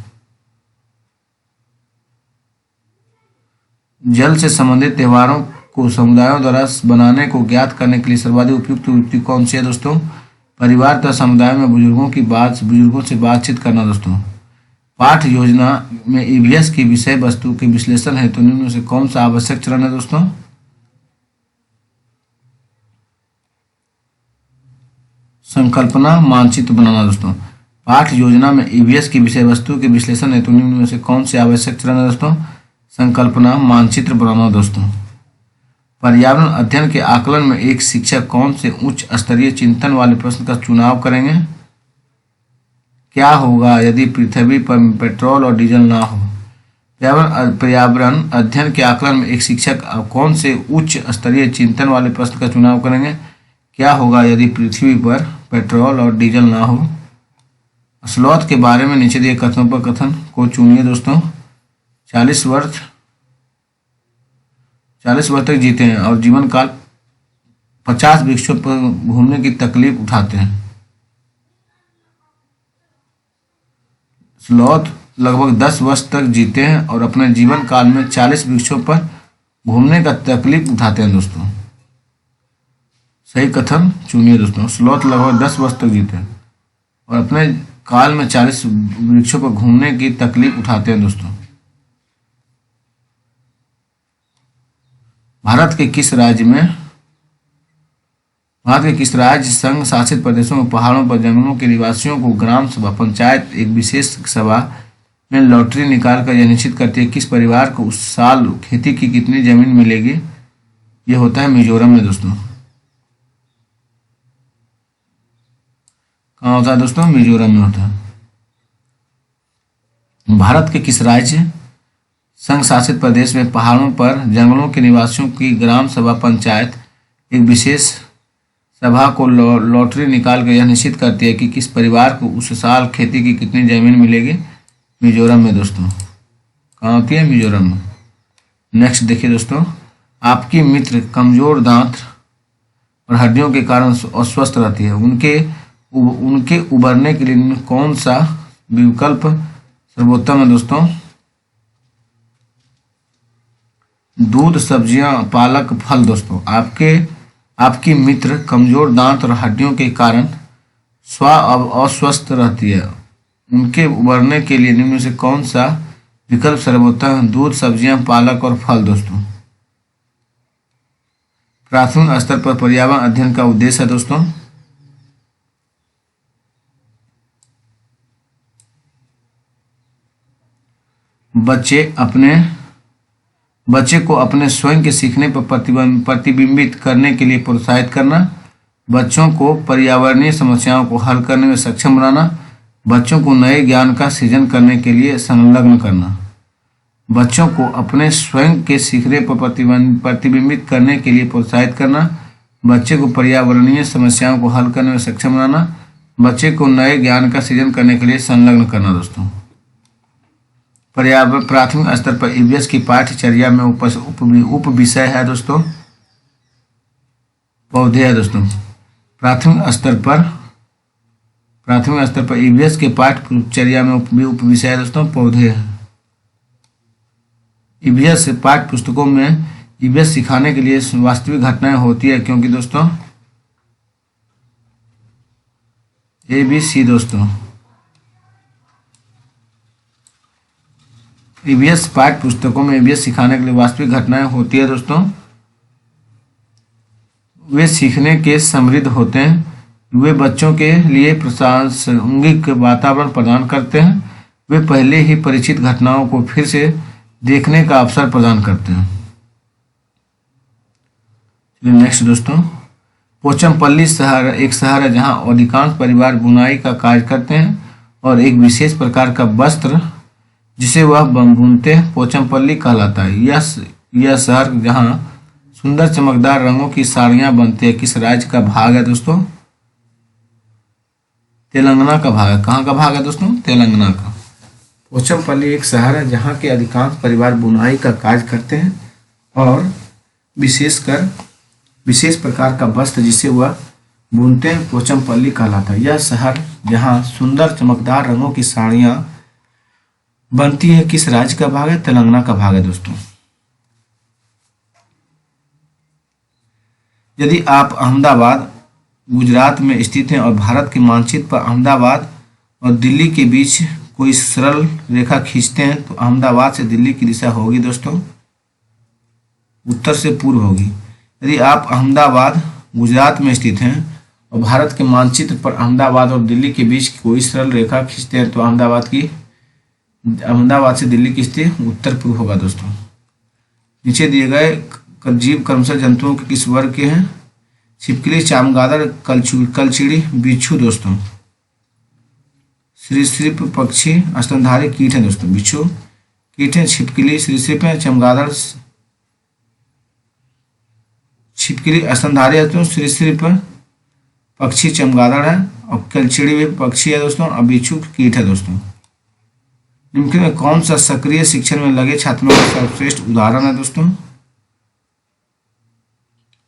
जल से संबंधित त्योहारों को समुदायों द्वारा बनाने को ज्ञात करने के लिए सर्वाधिक उपयुक्त युक्ति कौन सी है दोस्तों? परिवार तथा समुदाय में बुजुर्गों से बातचीत करना दोस्तों। पाठ योजना में ईवीएस की विषय वस्तु के विश्लेषण हेतु निम्न में से कौन सा आवश्यक चरण है दोस्तों? संकल्पना मानचित्र बनाना दोस्तों। पाठ योजना में ईवीएस की विषय वस्तु के विश्लेषण हेतु निम्न में से कौन से आवश्यक चरण है दोस्तों? संकल्पना मानचित्र बनाना दोस्तों। पर्यावरण अध्ययन के आकलन में एक शिक्षक कौन से उच्च स्तरीय चिंतन वाले प्रश्न का चुनाव करेंगे? क्या होगा यदि पृथ्वी पर पेट्रोल और डीजल ना हो? पर्यावरण अध्ययन के आकलन में एक शिक्षक कौन से उच्च स्तरीय चिंतन वाले प्रश्न का चुनाव करेंगे? क्या होगा यदि पृथ्वी पर पेट्रोल और डीजल ना हो? स्लॉथ के बारे में नीचे दिए कथनों पर कथन को चुनिए दोस्तों। 40 वर्ष तक जीते हैं और जीवन काल 50 वृक्षों पर घूमने की तकलीफ उठाते हैं। स्लॉथ लगभग 10 वर्ष तक जीते हैं और अपने जीवन काल में 40 वृक्षों पर घूमने का तकलीफ उठाते हैं दोस्तों। सही कथन चुनिए दोस्तों। स्लॉथ लगभग 10 वर्ष तक जीते हैं और अपने काल में 40 वृक्षों पर घूमने की तकलीफ उठाते हैं दोस्तों। भारत के किस राज्य संघ शासित प्रदेशों में पहाड़ों पर जंगलों के निवासियों को ग्राम सभा पंचायत एक विशेष सभा में लॉटरी निकालकर यह निश्चित करती है किस परिवार को उस साल खेती की कितनी जमीन मिलेगी? ये होता है मिजोरम में दोस्तों। कहाँ होता है दोस्तों? मिजोरम में होता है। भारत के किस राज्य संघ शासित प्रदेश में पहाड़ों पर जंगलों के निवासियों की ग्राम सभा पंचायत एक विशेष सभा को लॉटरी निकाल कर यह निश्चित करती है कि किस परिवार को उस साल खेती की कितनी जमीन मिलेगी? मिजोरम में दोस्तों। कहाँ होती है? मिजोरम में। नेक्स्ट देखिए दोस्तों, आपकी मित्र कमजोर दांत और हड्डियों के कारण अस्वस्थ रहती है, उनके उबरने के लिए कौन सा विकल्प सर्वोत्तम है दोस्तों? दूध, सब्जियां, पालक, फल दोस्तों। आपकी मित्र कमजोर दांत और हड्डियों के कारण अस्वस्थ रहती है, उनके उबरने के लिए निम्न में से कौन सा विकल्प सर्वोत्तम है? दूध, सब्जियां, पालक और फल दोस्तों। प्राथमिक स्तर पर पर्यावरण अध्ययन का उद्देश्य है दोस्तों बच्चे को अपने स्वयं के सीखने पर प्रतिबिंबित करने के लिए प्रोत्साहित करना, बच्चों को पर्यावरणीय समस्याओं को हल करने में सक्षम बनाना, बच्चों को नए ज्ञान का सृजन करने के लिए संलग्न करना, बच्चों को अपने स्वयं के सीखने पर प्रतिबिंबित करने के लिए प्रोत्साहित करना, बच्चे को पर्यावरणीय समस्याओं को हल करने में सक्षम बनाना, बच्चे को नए ज्ञान का सृजन करने के लिए संलग्न करना दोस्तों। पर्यावरण प्राथमिक स्तर पर ईवीएस की पाठ्यचर्या में उप विषय है दोस्तों पौधे है दोस्तों। प्राथमिक स्तर पर ईवीएस के पाठ्यचर्या में उप विषय है दोस्तों पौधे है। ईवीएस पाठ्य पुस्तकों में ईवीएस सिखाने के लिए वास्तविक घटनाएं होती है, क्योंकि दोस्तों ABC दोस्तों ईवीएस पाठ्य पुस्तकों में ईवीएस सिखाने के लिए वास्तविक घटनाएं होती है दोस्तों। वे सीखने के समृद्ध होते हैं। वे बच्चों के लिए प्रासंगिक वातावरण प्रदान करते हैं। वे पहले ही परिचित घटनाओं को फिर से देखने का अवसर प्रदान करते हैं। नेक्स्ट दोस्तों, पोचमपल्ली शहर एक शहर है जहां अधिकांश परिवार बुनाई का कार्य करते हैं और एक विशेष प्रकार का वस्त्र जिसे वह बुनते हैं पोचमपल्ली कहलाता है। यह शहर जहां सुंदर चमकदार रंगों की साड़ियां बनती है किस राज्य का भाग है दोस्तों? तेलंगाना का भाग है। कहाँ का भाग है दोस्तों? तेलंगाना का। पोचमपल्ली एक शहर है जहाँ के अधिकांश परिवार बुनाई का कार्य करते हैं और विशेष प्रकार का वस्त्र जिसे वह बुनते हैं पोचमपल्ली कहलाता है। यह शहर जहाँ सुंदर चमकदार रंगों की साड़ियाँ बनती है किस राज्य का भाग है? तेलंगाना का भाग है दोस्तों। यदि आप अहमदाबाद गुजरात में स्थित हैं और भारत के मानचित्र पर अहमदाबाद और दिल्ली के बीच कोई सरल रेखा खींचते हैं तो अहमदाबाद से दिल्ली की दिशा होगी दोस्तों उत्तर से पूर्व होगी। यदि आप अहमदाबाद गुजरात में स्थित हैं और भारत के मानचित्र पर अहमदाबाद और दिल्ली के बीच कोई सरल रेखा खींचते हैं तो अहमदाबाद से दिल्ली की स्थिति उत्तर पूर्व होगा दोस्तों। नीचे दिए गए जीव क्रमशः जंतुओं के किस वर्ग के हैं? छिपकली, चमगादड़, कलचिड़ी, बिच्छू दोस्तों। सरीसृप पक्षी, स्तनधारी कीट है दोस्तों। बिच्छू कीट है, छिपकली सरीसृप है, चमगादड़ छिपकली स्तनधारी है दोस्तों, सरीसृप पक्षी चमगादड़ है और कलचिड़ी भी पक्षी है दोस्तों और बिच्छू कीट है दोस्तों। निम्नलिखित में कौन सा सक्रिय शिक्षण में लगे छात्रों का सर्वश्रेष्ठ उदाहरण है दोस्तों?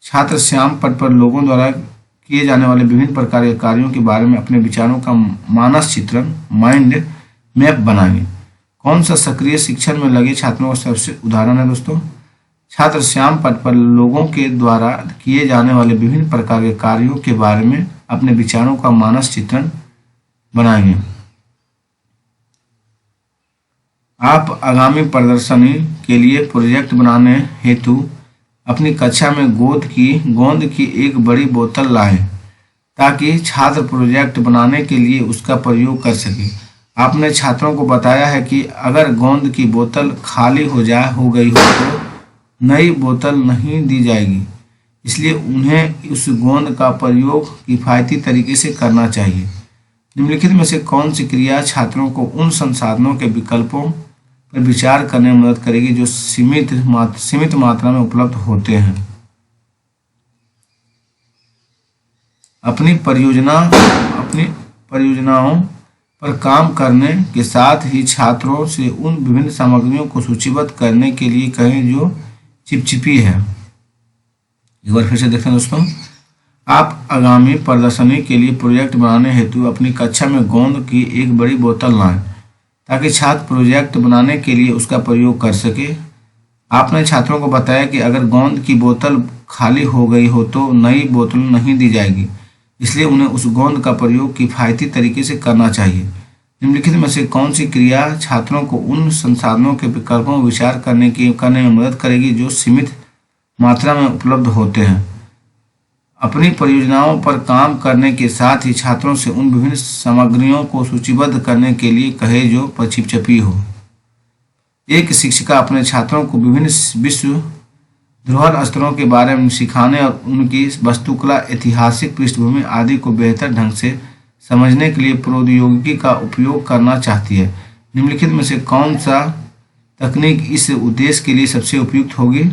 छात्र श्याम पट पर लोगों द्वारा किए जाने वाले विभिन्न प्रकार के कार्यों के बारे में अपने विचारों का मानस चित्रण माइंड मैप बनाएंगे। कौन सा सक्रिय शिक्षण में लगे छात्रों का सबसे उदाहरण है दोस्तों? छात्र श्याम पट पर लोगों के द्वारा किए जाने वाले विभिन्न प्रकार के कार्यों के बारे में अपने विचारों का मानस चित्रण बनाएंगे। आप आगामी प्रदर्शनी के लिए प्रोजेक्ट बनाने हेतु अपनी कक्षा में गोंद की एक बड़ी बोतल लाएं ताकि छात्र प्रोजेक्ट बनाने के लिए उसका प्रयोग कर सके। आपने छात्रों को बताया है कि अगर गोंद की बोतल खाली हो गई हो तो नई बोतल नहीं दी जाएगी, इसलिए उन्हें उस गोंद का प्रयोग किफायती तरीके से करना चाहिए। निम्नलिखित में से कौन सी क्रिया छात्रों को उन संसाधनों के विकल्पों पर विचार करने में मदद करेगी जो सीमित मात्रा में उपलब्ध होते हैं? अपनी परियोजनाओं पर काम करने के साथ ही छात्रों से उन विभिन्न सामग्रियों को सूचीबद्ध करने के लिए कहें जो चिपचिपी है। एक बार फिर से देखें दोस्तों, आप आगामी प्रदर्शनी के लिए प्रोजेक्ट बनाने हेतु अपनी कक्षा में गोंद की एक बड़ी बोतल लाएं ताकि छात्र प्रोजेक्ट बनाने के लिए उसका प्रयोग कर सके। आपने छात्रों को बताया कि अगर गोंद की बोतल खाली हो गई हो तो नई बोतल नहीं दी जाएगी, इसलिए उन्हें उस गोंद का प्रयोग किफायती तरीके से करना चाहिए। निम्नलिखित में से कौन सी क्रिया छात्रों को उन संसाधनों के विकल्पों में विचार करने में मदद करेगी जो सीमित मात्रा में उपलब्ध होते हैं? अपनी परियोजनाओं पर काम करने के साथ ही छात्रों से उन विभिन्न सामग्रियों को सूचीबद्ध करने के लिए कहे जो चिपचिपी हो। एक शिक्षिका अपने छात्रों को विभिन्न विश्व धरोहर स्थलों के बारे में सिखाने और उनकी वास्तुकला, ऐतिहासिक पृष्ठभूमि आदि को बेहतर ढंग से समझने के लिए प्रौद्योगिकी का उपयोग करना चाहती है। निम्नलिखित में से कौन सा तकनीक इस उद्देश्य के लिए सबसे उपयुक्त होगी?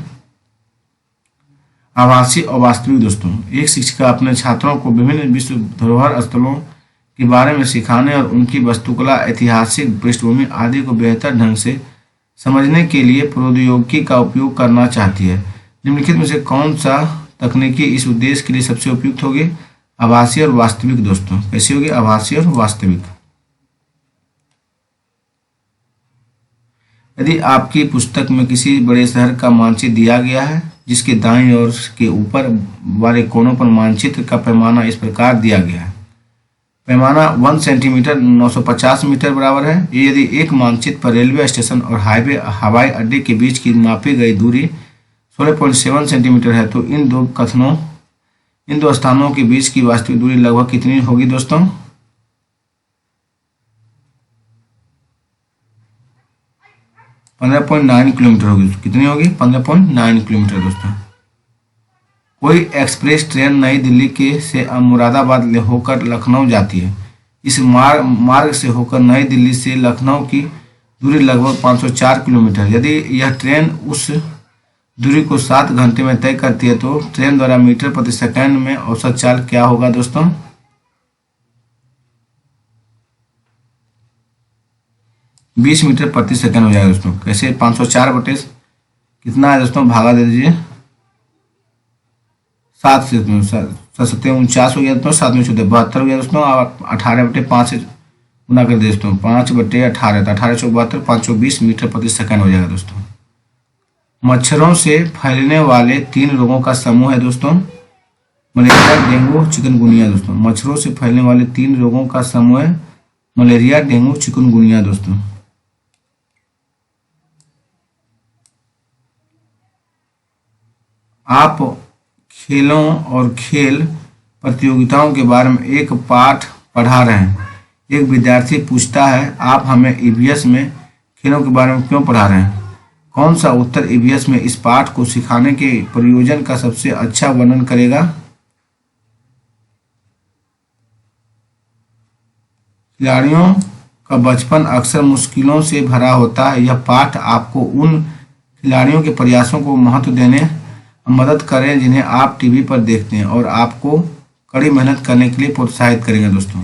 आभासी और वास्तविक दोस्तों। एक शिक्षिका अपने छात्रों को विभिन्न विश्व धरोहर स्थलों के बारे में सिखाने और उनकी वास्तुकला, ऐतिहासिक पृष्ठभूमि आदि को बेहतर ढंग से समझने के लिए प्रौद्योगिकी का उपयोग करना चाहती है। निम्नलिखित में से कौन सा तकनीकी इस उद्देश्य के लिए सबसे उपयुक्त होगी? आभासी और वास्तविक दोस्तों। कैसी होगी? आभासी और वास्तविक। यदि आपकी पुस्तक में किसी बड़े शहर का मानचित्र दिया गया है जिसके दाईं ओर के ऊपर वाले कोनों पर मानचित्र का पैमाना इस प्रकार दिया गया है। पैमाना 1 सेंटीमीटर 950 मीटर बराबर है। यदि एक मानचित्र पर रेलवे स्टेशन और हवाई अड्डे के बीच की मापी गई दूरी 16.7 सेंटीमीटर है तो इन दो स्थानों के बीच की वास्तविक दूरी लगभग कितनी होगी दोस्तों? 15.9 किलोमीटर होगी। कितनी होगी? 15.9 किलोमीटर दोस्तों। कोई एक्सप्रेस ट्रेन नई दिल्ली के से मुरादाबाद होकर लखनऊ जाती है। इस मार्ग से होकर नई दिल्ली से लखनऊ की दूरी लगभग 504 किलोमीटर। यदि यह ट्रेन उस दूरी को 7 घंटे में तय करती है तो ट्रेन द्वारा मीटर प्रति सेकंड में औसत चाल क्या होगा दोस्तों? 20 मीटर प्रति सेकंड हो जाएगा दोस्तों। कैसे? 504 बटे कितना है दोस्तों? भागा दे दीजिए 7 से 49 हो गया दोस्तों। 7 में 14 72 हो गया दोस्तों। 18/5 से गुना कर दे दोस्तों। 5/18 तो 18 चौक 72 520 मीटर प्रति सेकंड हो जाएगा दोस्तों। मच्छरों से फैलने वाले 3 रोगों का समूह है दोस्तों। मलेरिया, डेंगू, चिकनगुनिया दोस्तों। मच्छरों से फैलने वाले 3 रोगों का समूह है मलेरिया, डेंगू, चिकनगुनिया दोस्तों। आप खेलों और खेल प्रतियोगिताओं के बारे में एक पाठ पढ़ा रहे हैं। एक विद्यार्थी पूछता है, आप हमें ईवीएस में खेलों के बारे में क्यों पढ़ा रहे हैं? कौन सा उत्तर ईवीएस में इस पाठ को सिखाने के प्रयोजन का सबसे अच्छा वर्णन करेगा? खिलाड़ियों का बचपन अक्सर मुश्किलों से भरा होता है। यह पाठ आपको उन खिलाड़ियों के प्रयासों को महत्व देने मदद करें जिन्हें आप टीवी पर देखते हैं और आपको कड़ी मेहनत करने के लिए प्रोत्साहित करेंगे दोस्तों।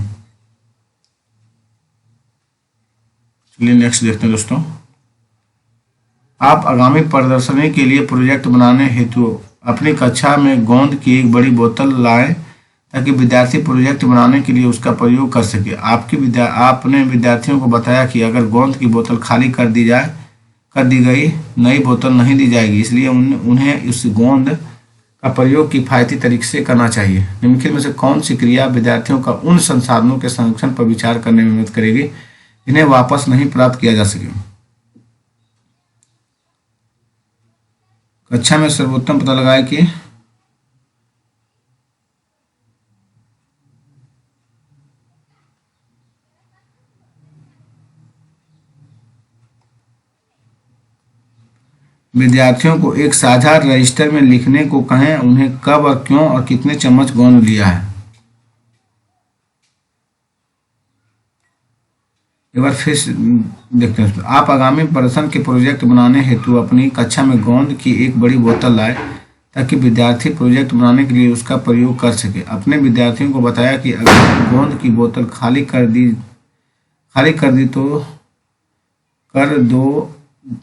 चलिए नेक्स्ट देखते हैं दोस्तों। आप आगामी प्रदर्शनी के लिए प्रोजेक्ट बनाने हेतु अपनी कक्षा में गोंद की एक बड़ी बोतल लाएं ताकि विद्यार्थी प्रोजेक्ट बनाने के लिए उसका प्रयोग कर सके। आपने विद्यार्थियों को बताया कि अगर गोंद की बोतल खाली कर दी गई नई बोतल नहीं दी जाएगी, इसलिए उन्हें उस गोंद का प्रयोग किफायती तरीके से करना चाहिए। निम्नलिखित में से कौन सी क्रिया विद्यार्थियों का उन संसाधनों के संरक्षण पर विचार करने में मदद करेगी जिन्हें वापस नहीं प्राप्त किया जा सके? कक्षा में सर्वोत्तम पता लगाए कि विद्यार्थियों को एक साझा रजिस्टर में लिखने को कहें उन्हें कब और क्यों और कितने चम्मच गोंद लिया है। एक बार फिर देखते हैं। आप आगामी प्रदर्शन के प्रोजेक्ट बनाने हेतु अपनी कक्षा में गोंद की एक बड़ी बोतल लाए ताकि विद्यार्थी प्रोजेक्ट बनाने के लिए उसका प्रयोग कर सके। अपने विद्यार्थियों को बताया कि अगर गोंद की बोतल खाली कर दी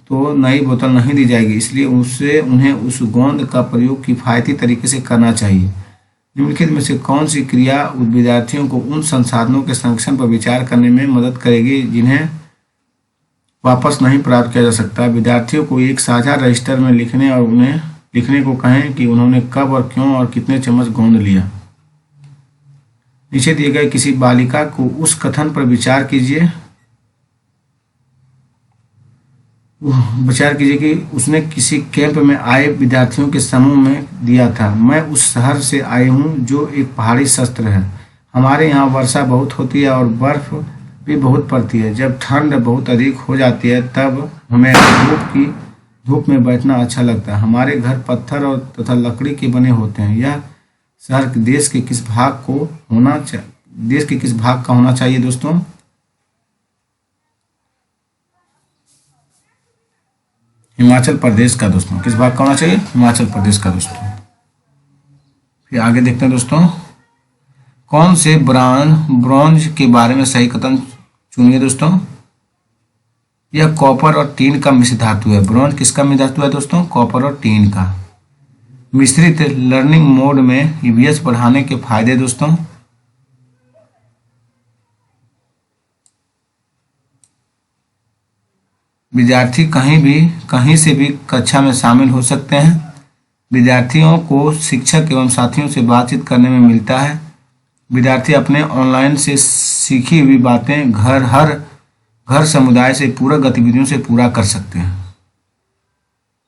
तो नई बोतल नहीं दी जाएगी, इसलिए उन्हें उस गोंद का प्रयोग किफायती तरीके से करना चाहिए। निम्नलिखित में से कौन सी क्रिया विद्यार्थियों को उन संसाधनों के संरक्षण पर विचार करने में मदद करेगी जिन्हें वापस नहीं प्राप्त किया जा सकता? विद्यार्थियों को एक साझा रजिस्टर में लिखने और उन्हें लिखने को कहें कि उन्होंने कब और क्यों और कितने चम्मच गोंद लिया। नीचे दिए गए किसी बालिका को उस कथन पर विचार कीजिए कि उसने किसी कैंप में आए विद्यार्थियों के समूह में दिया था। मैं उस शहर से आई हूँ जो एक पहाड़ी क्षेत्र है। हमारे यहाँ वर्षा बहुत होती है और बर्फ भी बहुत पड़ती है। जब ठंड बहुत अधिक हो जाती है तब हमें धूप में बैठना अच्छा लगता है। हमारे घर पत्थर और तथा लकड़ी के बने होते हैं। यह शहर देश के किस भाग का होना चाहिए दोस्तों? हिमाचल प्रदेश का दोस्तों। किस भाग का होना चाहिए? हिमाचल प्रदेश का दोस्तों। फिर आगे देखते हैं दोस्तों। कौन से ब्रॉन्ज के बारे में सही कथन चुनिए दोस्तों? यह कॉपर और टीन का मिश्रित धातु है। ब्रॉन्ज किसका मिश्रित धातु है दोस्तों? कॉपर और टीन का। मिश्रित लर्निंग मोड में ईवीएस पढ़ाने के फायदे दोस्तों। विद्यार्थी कहीं से भी कक्षा में शामिल हो सकते हैं। विद्यार्थियों को शिक्षक एवं साथियों से बातचीत करने में मिलता है। विद्यार्थी अपने ऑनलाइन से सीखी हुई बातें घर समुदाय से पूरक गतिविधियों से पूरा कर सकते हैं।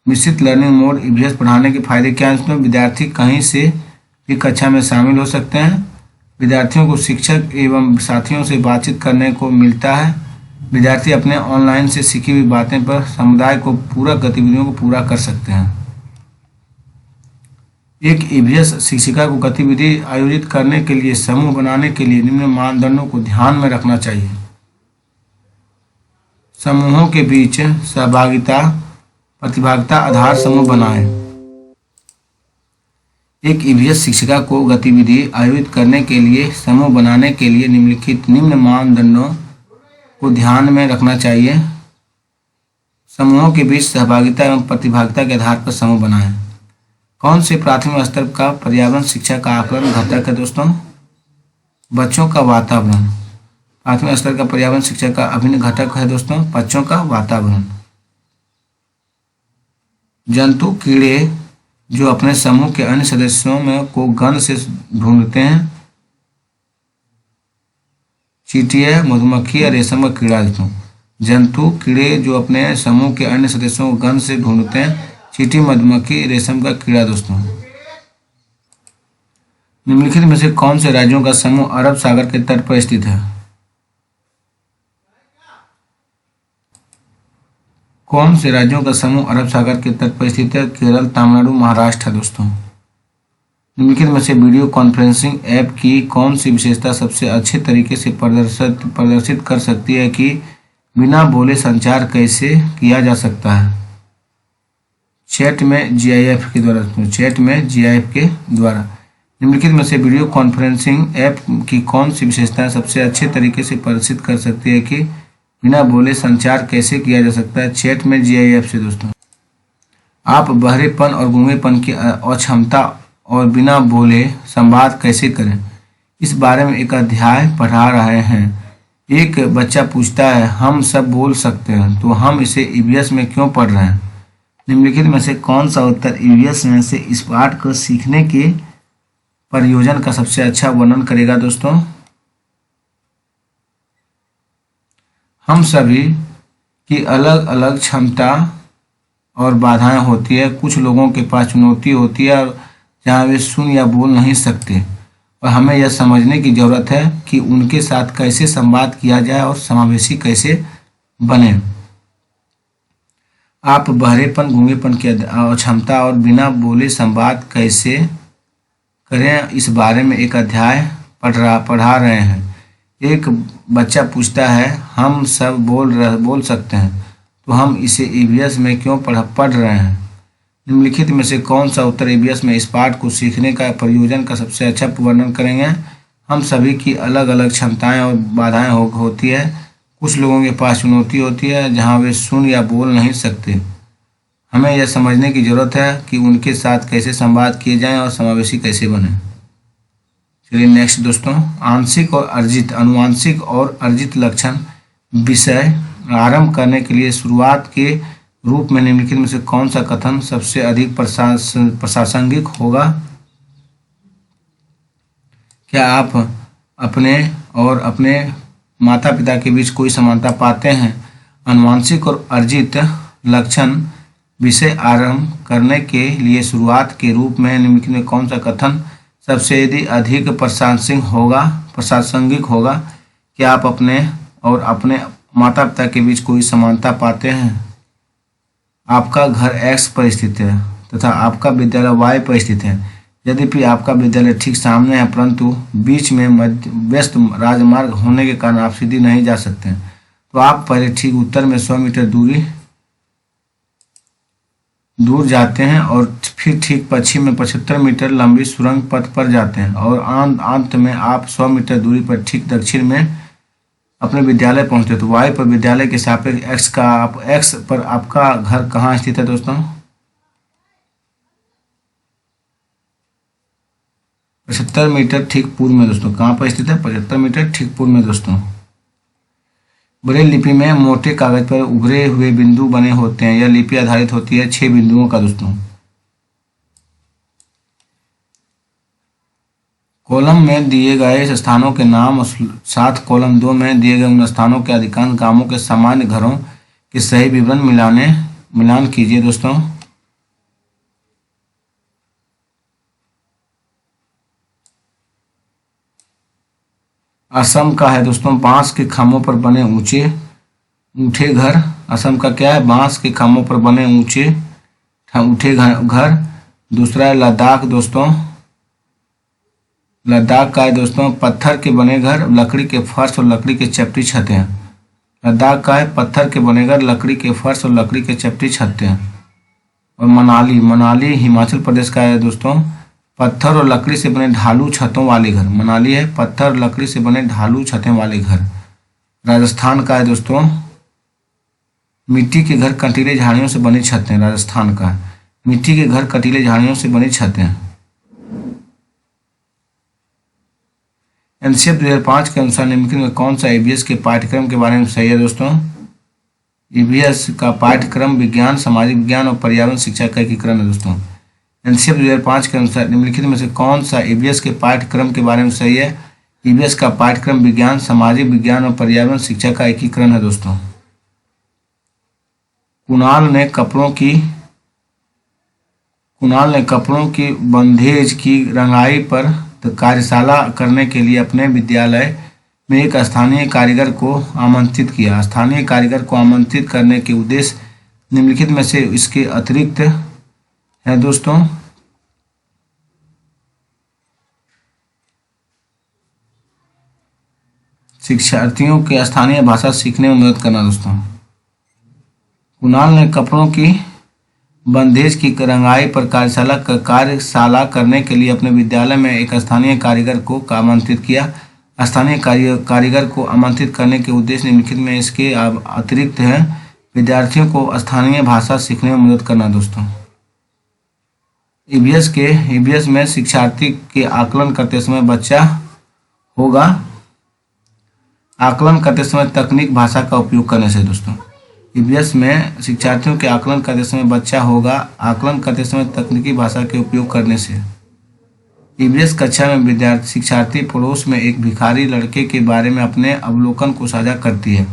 मिश्रित लर्निंग मोड ईवीएस पढ़ाने के फायदे क्या हैं दोस्तों? विद्यार्थी कहीं से भी कक्षा में शामिल हो सकते हैं। विद्यार्थियों को शिक्षक एवं साथियों से बातचीत करने को मिलता है। विद्यार्थी अपने ऑनलाइन से सीखी हुई बातें पर समुदाय को पूरक गतिविधियों को पूरा कर सकते हैं। एक ईवीएस शिक्षिका को गतिविधि आयोजित करने के लिए समूह बनाने के लिए निम्न मानदंडों को ध्यान में रखना चाहिए। समूहों के बीच सहभागिता प्रतिभागिता आधार समूह बनाएं। एक ईवीएस शिक्षिका को गतिविधि आयोजित करने के लिए समूह बनाने के लिए निम्न मानदंडों को ध्यान में रखना चाहिए। समूहों के बीच सहभागिता एवं प्रतिभागिता के आधार पर समूह बनाएं। कौन से प्राथमिक स्तर का पर्यावरण शिक्षा का आकलन घटक है दोस्तों? बच्चों का वातावरण। प्राथमिक स्तर का पर्यावरण शिक्षा का अभिन्न घटक है दोस्तों बच्चों का वातावरण। जंतु कीड़े जो अपने समूह के अन्य सदस्यों में को गंध से ढूंढते हैं। चींटियां, मधुमक्खी या रेशम का कीड़ा दोस्तों। जंतु कीड़े जो अपने समूह के अन्य सदस्यों को गंध से ढूंढते हैं। चींटी, मधुमक्खी, रेशम का कीड़ा दोस्तों। निम्नलिखित में से कौन से राज्यों का समूह अरब सागर के तट पर स्थित है? कौन से राज्यों का समूह अरब सागर के तट पर स्थित है? केरल, तमिलनाडु, महाराष्ट्र है दोस्तों। निम्नलिखित में से वीडियो कॉन्फ्रेंसिंग ऐप की कौन सी विशेषता सबसे अच्छे तरीके से प्रदर्शित कर सकती है कि बिना बोले संचार कैसे किया जा सकता है? चैट में जीआईएफ के द्वारा। निम्नलिखित में से वीडियो कॉन्फ्रेंसिंग ऐप की कौन सी विशेषताएं सबसे अच्छे तरीके से प्रदर्शित कर सकती है कि बिना बोले संचार कैसे किया जा सकता है? चैट में जीआईएफ से दोस्तों। आप बहरेपन और गूंगेपन की अक्षमता और बिना बोले संवाद कैसे करें, इस बारे में एक अध्याय पढ़ा रहे हैं। एक बच्चा पूछता है, हम सब बोल सकते हैं तो हम इसे ईवीएस में क्यों पढ़ रहे हैं? निम्नलिखित में से कौन सा उत्तर ईवीएस में से इस पाठ को सीखने के प्रयोजन का सबसे अच्छा वर्णन करेगा दोस्तों? हम सभी की अलग अलग क्षमता और बाधाएं होती है। कुछ लोगों के पास चुनौती होती है और जहां वे सुन या बोल नहीं सकते, और हमें यह समझने की जरूरत है कि उनके साथ कैसे संवाद किया जाए और समावेशी कैसे बने। आप बहरेपन, गूंगेपन की क्षमता और बिना बोले संवाद कैसे करें, इस बारे में एक अध्याय पढ़ा रहे हैं। एक बच्चा पूछता है, हम सब बोल सकते हैं तो हम इसे ईवीएस में क्यों पढ़ रहे हैं? निम्नलिखित में से कौन सा उत्तर ईवीएस में इस पाठ को सीखने का प्रयोजन का सबसे अच्छा वर्णन करेंगे? हम सभी की अलग अलग क्षमताएं और बाधाएं होती है। कुछ लोगों के पास चुनौती होती है जहां वे सुन या बोल नहीं सकते। हमें यह समझने की जरूरत है कि उनके साथ कैसे संवाद किए जाएं और समावेशी कैसे बने। चलिए नेक्स्ट दोस्तों, आंशिक और अर्जित, अनुवांशिक और अर्जित लक्षण विषय आरंभ करने के लिए शुरुआत के रूप में निम्नलिखित में से कौन सा कथन सबसे अधिक प्रासंगिक होगा? क्या आप अपने और अपने माता पिता के बीच कोई समानता पाते हैं? अनुवांशिक और अर्जित लक्षण विषय आरंभ करने के लिए शुरुआत के रूप में निम्नलिखित में कौन सा कथन सबसे अधिक प्रासंगिक होगा? क्या आप अपने और अपने माता पिता के बीच कोई समानता पाते हैं? आपका घर X पर स्थित है तथा आपका विद्यालय Y पर स्थित है। यद्यपि आपका विद्यालय ठीक सामने है, परंतु बीच में व्यस्त राजमार्ग होने के कारण आप सीधे नहीं जा सकते, तो आप पहले ठीक उत्तर में 100 मीटर दूर जाते हैं और फिर ठीक पश्चिम में 75 मीटर लंबी सुरंग पथ पर जाते हैं और अंत में आप 100 मीटर दूरी पर ठीक दक्षिण में अपने विद्यालय पहुंचते। तो Y पर विद्यालय के सापेक्ष X पर आपका घर कहाँ स्थित है दोस्तों? 75 मीटर ठीक पूर्व में दोस्तों। कहाँ पर स्थित है? 75 मीटर ठीक पूर्व में दोस्तों। ब्रेल लिपि में मोटे कागज पर उभरे हुए बिंदु बने होते हैं। यह लिपि आधारित होती है 6 बिंदुओं का दोस्तों। कॉलम में दिए गए स्थानों के नाम और साथ कॉलम 2 में दिए गए उन स्थानों के अधिकांश गांवों के सामान्य घरों के सही विवरण मिलान कीजिए दोस्तों। असम का है दोस्तों बांस के खामों पर बने ऊंचे घर। असम का क्या है? बांस के खामों पर बने ऊंचे घर। दूसरा है लद्दाख दोस्तों। लद्दाख का है दोस्तों पत्थर के बने घर, लकड़ी के फर्श और लकड़ी के चपटी छतें। लद्दाख का है पत्थर के बने घर, लकड़ी के फर्श और लकड़ी के चपटी छतें। और मनाली हिमाचल प्रदेश का है दोस्तों पत्थर और लकड़ी से बने ढालू छतों वाले घर। मनाली है पत्थर और लकड़ी से बने ढालू छतें वाले घर। राजस्थान का है दोस्तों मिट्टी के घर, कंटीले झाड़ियों से बनी छतें। राजस्थान का मिट्टी के घर, कंटीले झाड़ियों से बनी छतें। एनसीएफ 2005 के अनुसार निम्नलिखित में कौन सा ईवीएस के पाठ्यक्रम के बारे में सही है दोस्तों? ईवीएस का पाठ्यक्रम विज्ञान, सामाजिक विज्ञान और पर्यावरण शिक्षा का एकीकरण है दोस्तों। एनसीएफ 2005 के अनुसार निम्नलिखित में से कौन सा ईवीएस के पाठ्यक्रम के बारे में सही है? ईवीएस का पाठ्यक्रम विज्ञान, सामाजिक विज्ञान और पर्यावरण शिक्षा का एकीकरण है दोस्तों। कुणाल ने कपड़ों की बंधेज की रंगाई पर कार्यशाला करने के लिए अपने विद्यालय में एक स्थानीय कारीगर को आमंत्रित किया। स्थानीय कारीगर को आमंत्रित करने के उद्देश्य निम्नलिखित में से इसके अतिरिक्त है दोस्तों। शिक्षार्थियों के स्थानीय भाषा सीखने में मदद करना दोस्तों। कुणाल ने कपड़ों की बंधेज की रंगाई पर कार्यशाला करने के लिए अपने विद्यालय में एक स्थानीय कारीगर को आमंत्रित किया। स्थानीय कारीगर को आमंत्रित करने के उद्देश्य निम्नलिखित में इसके अतिरिक्त है विद्यार्थियों को स्थानीय भाषा सीखने में मदद करना दोस्तों। ईवीएस में शिक्षार्थी के आकलन करते समय तकनीक भाषा का उपयोग करने से दोस्तों। ईवीएस में शिक्षार्थियों के आकलन करते समय बच्चा होगा आकलन करते समय तकनीकी भाषा के उपयोग करने से। ईवीएस कक्षा में शिक्षार्थी पड़ोस में एक भिखारी लड़के के बारे में अपने अवलोकन को साझा करती है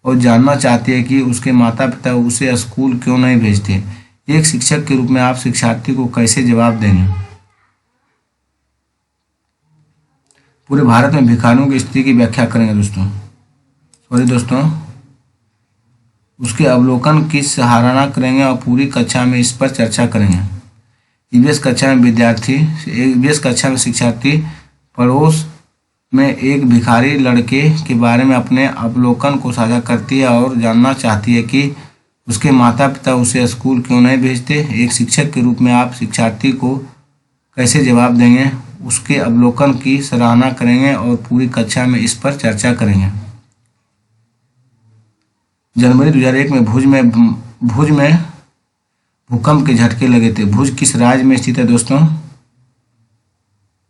और जानना चाहती है कि उसके माता पिता उसे स्कूल क्यों नहीं भेजते। एक शिक्षक के रूप में आप शिक्षार्थी को कैसे जवाब देंगे? पूरे भारत में भिखारियों की स्थिति की व्याख्या करेंगे दोस्तों। उसके अवलोकन की सराहना करेंगे और पूरी कक्षा में इस पर चर्चा करेंगे। ईवीएस कक्षा में शिक्षार्थी पड़ोस में एक भिखारी लड़के के बारे में अपने अवलोकन को साझा करती है और जानना चाहती है कि उसके माता पिता उसे स्कूल क्यों नहीं भेजते। एक शिक्षक के रूप में आप शिक्षार्थी को कैसे जवाब देंगे? उसके अवलोकन की सराहना करेंगे और पूरी कक्षा में इस पर चर्चा करेंगे। जनवरी 2001 में भुज में भूकंप के झटके लगे थे। भुज किस राज्य में स्थित है दोस्तों?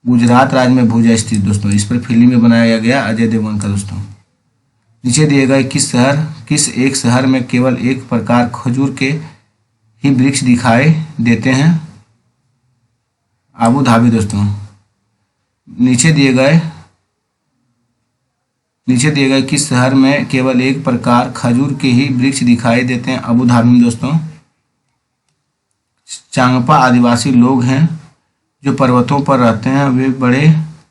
गुजरात राज्य में भुज स्थित दोस्तों। इस पर फिल्म में बनाया गया अजय देवगन का दोस्तों। नीचे दिए गए किस एक शहर में केवल एक प्रकार खजूर के ही वृक्ष दिखाई देते हैं? अबू धाबी दोस्तों। नीचे दिए गए किस शहर में केवल एक प्रकार खजूर के ही वृक्ष दिखाई देते हैं? अबू धाबी में दोस्तों। चांगपा आदिवासी लोग हैं जो पर्वतों पर रहते हैं।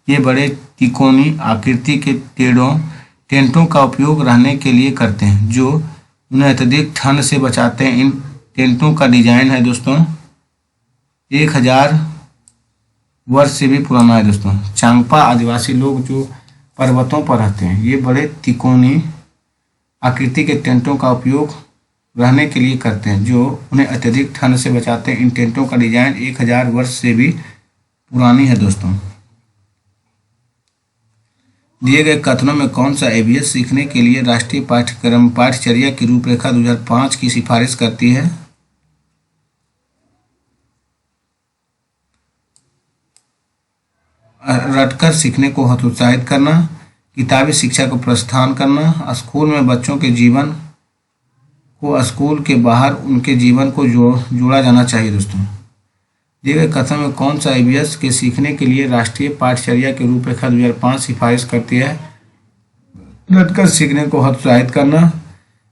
ये बड़े तिकोनी आकृति के टेंटों का उपयोग रहने के लिए करते हैं जो उन्हें अत्यधिक ठंड से बचाते हैं। इन टेंटों का डिजाइन है दोस्तों 1000 वर्ष से भी पुराना है दोस्तों। चांगपा आदिवासी लोग जो पर्वतों पर रहते हैं ये बड़े तिकोनी आकृति के टेंटों का उपयोग रहने के लिए करते हैं जो उन्हें अत्यधिक ठंड से बचाते हैं। इन टेंटों का डिजाइन 1000 वर्ष से भी पुरानी है दोस्तों। दिए गए कथनों में कौन सा ईवीएस सीखने के लिए राष्ट्रीय पाठ्यचर्या की रूपरेखा 2005 की सिफारिश करती है? रटकर सीखने को हतोत्साहित करना, किताबी शिक्षा को प्रस्थान करना, स्कूल में बच्चों के जीवन को स्कूल के बाहर उनके जीवन को जोड़ा जाना चाहिए। दोस्तों, दिए गए कथन में कौन सा ईवीएस के सीखने के लिए राष्ट्रीय पाठचर्या के रूपरेखा 2005 सिफारिश करती है? रटकर सीखने को हतोत्साहित करना,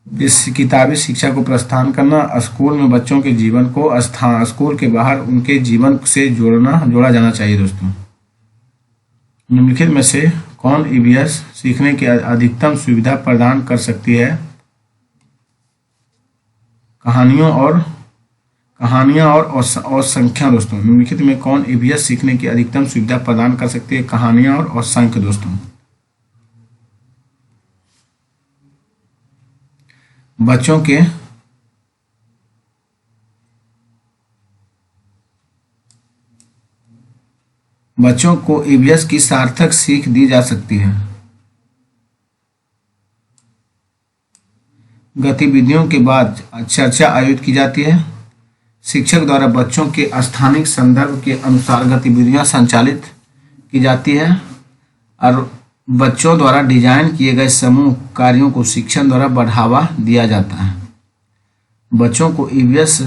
इस किताबी शिक्षा को प्रस्थान करना, स्कूल में बच्चों के जीवन को स्कूल के बाहर उनके जीवन से जोड़ा जाना चाहिए। दोस्तों, निम्नलिखित में से कौन ईवीएस सीखने की अधिकतम सुविधा प्रदान कर सकती है? कहानियां और संख्या। दोस्तों, निम्नलिखित में कौन ईवीएस सीखने की अधिकतम सुविधा प्रदान कर सकती है? कहानियां और संख्या। दोस्तों, बच्चों को ईवीएस की सार्थक सीख दी जा सकती है। गतिविधियों के बाद चर्चा आयोजित की जाती है। शिक्षक द्वारा बच्चों के स्थानिक संदर्भ के अनुसार गतिविधियां संचालित की जाती है और बच्चों द्वारा डिजाइन किए गए समूह कार्यों को शिक्षण द्वारा बढ़ावा दिया जाता है। बच्चों को ईवीएस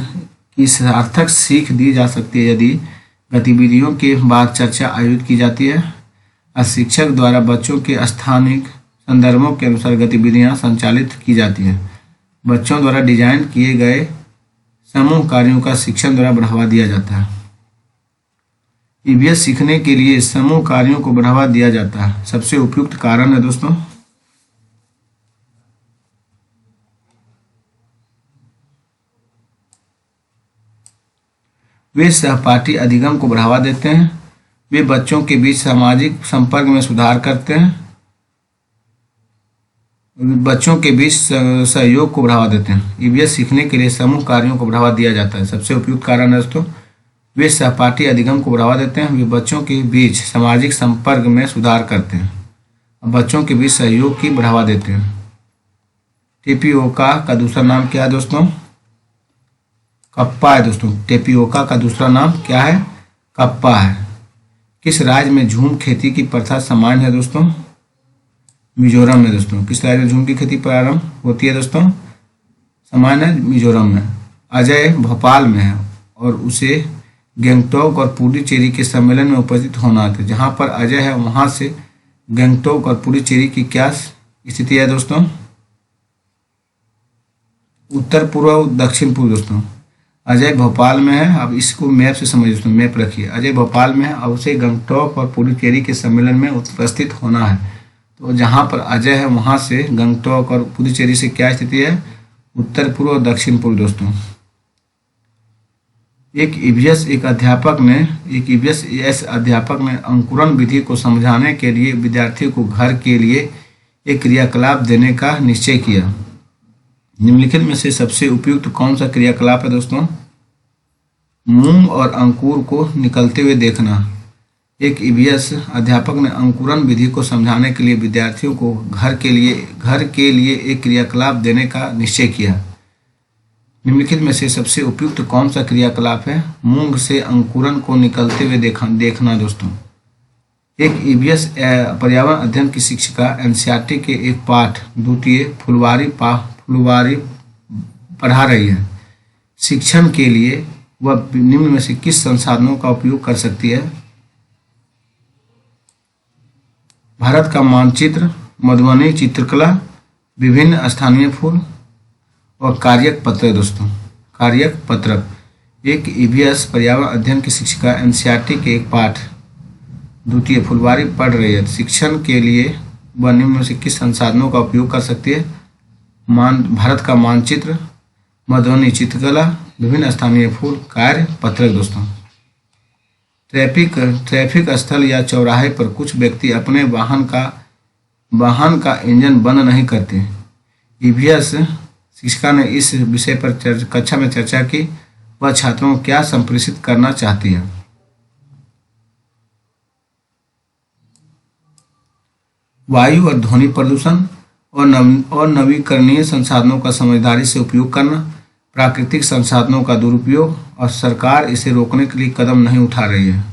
की सार्थक सीख दी जा सकती है यदि गतिविधियों के बाद चर्चा आयोजित की जाती है और शिक्षक द्वारा बच्चों के स्थानिक संदर्भों के अनुसार गतिविधियां संचालित की जाती हैं। बच्चों द्वारा डिजाइन किए गए समूह कार्यों का शिक्षण द्वारा बढ़ावा दिया जाता है। ईवीएस सीखने के लिए समूह कार्यों को बढ़ावा दिया जाता है। सबसे उपयुक्त कारण है दोस्तों, वे सहपाठी अधिगम को बढ़ावा देते हैं। वे बच्चों के बीच सामाजिक संपर्क में सुधार करते हैं। बच्चों के बीच सहयोग को बढ़ावा देते हैं। ईवीएस सीखने के लिए समूह कार्यों को बढ़ावा दिया जाता है। सबसे उपयुक्त कारण है दोस्तों, वे सहपाठी अधिगम को बढ़ावा देते हैं। वे बच्चों के बीच सामाजिक संपर्क में सुधार करते हैं और बच्चों के बीच सहयोग की बढ़ावा देते हैं। टेपियोका का दूसरा नाम क्या है दोस्तों? कप्पा है। दोस्तों, टेपियोका का दूसरा नाम क्या है? कप्पा है। किस राज्य में झूम खेती की प्रथा सामान्य है दोस्तों? मिजोरम में। दोस्तों, किस राज्य में झूम की खेती प्रारंभ होती है दोस्तों? सामान्य है मिजोरम में। अजय भोपाल में है और उसे गंगटोक और पुडुचेरी के सम्मेलन में उपस्थित होना था। जहां पर अजय है वहां से गंगटोक और पुडुचेरी की क्या स्थिति है दोस्तों? उत्तर पूर्व दक्षिण पूर्व। दोस्तों, अजय भोपाल में है। अब इसको मैप से समझिए दोस्तों, मैप रखिए। अजय भोपाल में है और उसे गंगटोक और पुडुचेरी के सम्मेलन में उपस्थित होना है। तो जहां पर अजय है वहां से गंगटोक और पुडुचेरी से क्या स्थिति है? उत्तर पूर्व और दक्षिण पूर्व। दोस्तों, एक ईवीएस अध्यापक ने अंकुरण विधि को समझाने के लिए विद्यार्थियों को घर के लिए एक क्रियाकलाप देने का निश्चय किया। निम्नलिखित में से सबसे उपयुक्त कौन सा क्रियाकलाप है दोस्तों? मूंग और अंकुर को निकलते हुए देखना। एक ईवीएस अध्यापक ने अंकुरण विधि को समझाने के लिए विद्यार्थियों को घर के लिए एक क्रियाकलाप देने का निश्चय किया। निम्नलिखित में से सबसे उपयुक्त कौन सा क्रियाकलाप है? मूंग से अंकुरन को निकलते हुए देखना। दोस्तों, एक ईवीएस पर्यावरण अध्ययन की शिक्षिका एनसीईआरटी के एक पाठ द्वितीय फुलवारी पढ़ा रही है। शिक्षण के लिए वह निम्न में से किस संसाधनों का उपयोग कर सकती है? भारत का मानचित्र, मधुबनी चित्रकला, विभिन्न स्थानीय फूल और कार्यक पत्रक। दोस्तों, कार्यक पत्रक। एक ईवीएस पर्यावरण अध्ययन की शिक्षिका एनसीईआरटी के एक पाठ द्वितीय फुलवारी पढ़ रही है। शिक्षण के लिए वह निम्न में से किस संसाधनों का उपयोग कर सकती है? भारत का मानचित्र, मधुबनी चित्रकला, विभिन्न स्थानीय फूल, कार्य पत्रक। दोस्तों, ट्रैफिक स्थल या चौराहे पर कुछ व्यक्ति अपने वाहन का इंजन बंद नहीं करते। ईवीएस शिक्षिका ने इस विषय पर कक्षा में चर्चा की। वह छात्रों को क्या संप्रेषित करना चाहती है? वायु और ध्वनि प्रदूषण और नवीकरणीय संसाधनों का समझदारी से उपयोग करना, प्राकृतिक संसाधनों का दुरुपयोग और सरकार इसे रोकने के लिए कदम नहीं उठा रही है।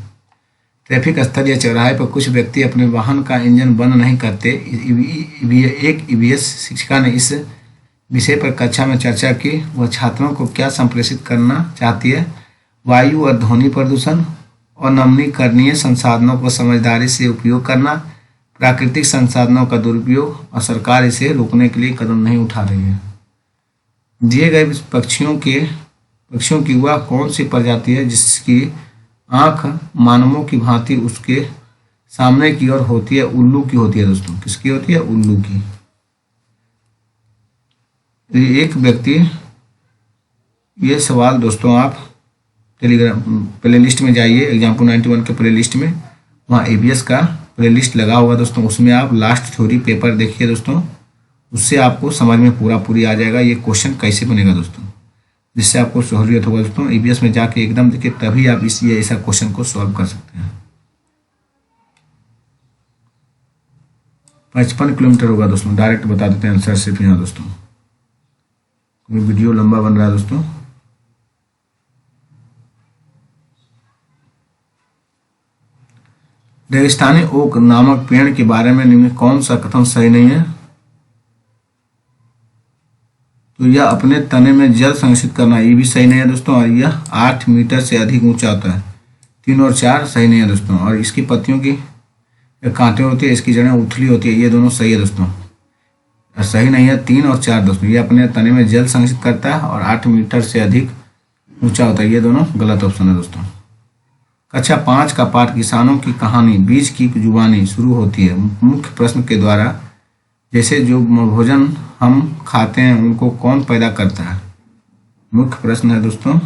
ट्रैफिक स्थल या चौराहे पर कुछ व्यक्ति अपने वाहन का इंजन बंद नहीं करते। एक ईवीएस शिक्षिका ने इस विषय पर कक्षा में चर्चा की। वह छात्रों को क्या संप्रेषित करना चाहती है? वायु और ध्वनि प्रदूषण और नवीकरणीय संसाधनों को समझदारी से उपयोग करना, प्राकृतिक संसाधनों का दुरुपयोग, और सरकार इसे रोकने के लिए कदम नहीं उठा रही है। दिए गए पक्षियों की वह कौन सी प्रजाति है जिसकी आंख मानवों की भांति उसके सामने की ओर होती है? उल्लू की होती है दोस्तों। किसकी होती है? उल्लू की। एक व्यक्ति, ये सवाल दोस्तों आप टेलीग्राम प्लेलिस्ट में जाइए, एग्जाम्पल 91 के प्लेलिस्ट में, वहाँ ईवीएस का प्लेलिस्ट लगा हुआ दोस्तों, उसमें आप लास्ट थ्योरी पेपर देखिए दोस्तों, उससे आपको समझ में पूरी आ जाएगा ये क्वेश्चन कैसे बनेगा दोस्तों, जिससे आपको सहूलियत होगा दोस्तों। ईवीएस में जाके एकदम देखिए, तभी आप ये ऐसा क्वेश्चन को सॉल्व कर सकते हैं। 55 किलोमीटर होगा दोस्तों, डायरेक्ट बता देते हैं आंसर सिर्फ यहाँ दोस्तों। वीडियो लंबा बन रहा है दोस्तों। रेगिस्तानी ओक नामक पेड़ के बारे में निम्न कौन सा कथन सही नहीं है? तो यह अपने तने में जल संचित करना, ये भी सही नहीं है दोस्तों। और यह 8 मीटर से अधिक ऊंचा होता है। 3 और 4 सही नहीं है दोस्तों। और इसकी पत्तियों की कांटे होती है, इसकी जड़ें उथली होती है, ये दोनों सही है दोस्तों। सही नहीं है 3 और 4 दोस्तों। ये अपने तने में जल संचित करता है और 8 मीटर से अधिक ऊंचा होता है, ये दोनों गलत ऑप्शन है दोस्तों। कक्षा 5 का पाठ किसानों की कहानी बीज की जुबानी शुरू होती है मुख्य प्रश्न के द्वारा। जैसे जो भोजन हम खाते हैं उनको कौन पैदा करता है? मुख्य प्रश्न है दोस्तों।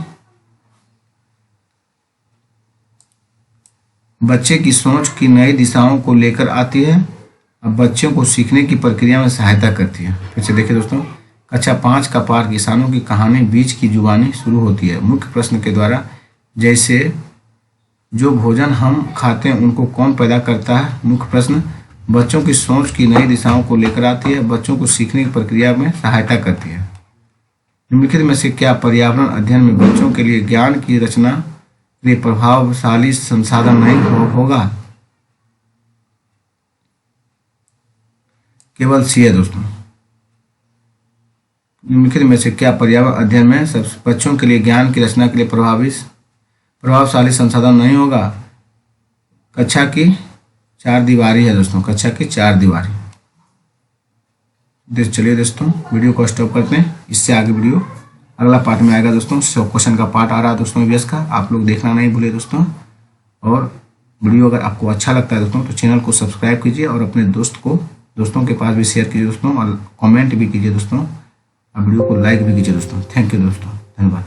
बच्चे की सोच की नई दिशाओं को लेकर आती है, अब बच्चों को सीखने की प्रक्रिया में सहायता करती है। फिर से देखिए दोस्तों, कक्षा 5 का पाठ किसानों की कहानी बीज की जुबानी शुरू होती है मुख्य प्रश्न के द्वारा। जैसे जो भोजन हम खाते हैं उनको कौन पैदा करता है? मुख्य प्रश्न। बच्चों की सोच की नई दिशाओं को लेकर आती है, बच्चों को सीखने की प्रक्रिया में सहायता करती है। निम्नलिखित में से क्या पर्यावरण अध्ययन में बच्चों के लिए ज्ञान की रचना के लिए प्रभावशाली संसाधन नहीं होगा? केवल सी है दोस्तों। निम्नलिखित में से क्या पर्यावरण अध्ययन में बच्चों के लिए ज्ञान की रचना के लिए प्रभावशाली संसाधन नहीं होगा? कक्षा की 4 दीवारी है दोस्तों, कक्षा की 4 दीवारी। चलिए दोस्तों, वीडियो को स्टॉप करते हैं। इससे आगे वीडियो अगला पार्ट में आएगा दोस्तों। 100 क्वेश्चन का पार्ट आ रहा है दोस्तों ईवीएस का, आप लोग देखना नहीं भूलिए दोस्तों। और वीडियो अगर आपको अच्छा लगता है दोस्तों तो चैनल को सब्सक्राइब कीजिए और अपने दोस्तों के पास भी शेयर कीजिए दोस्तों, और कमेंट भी कीजिए दोस्तों, और वीडियो को लाइक भी कीजिए दोस्तों। थैंक यू दोस्तों, धन्यवाद।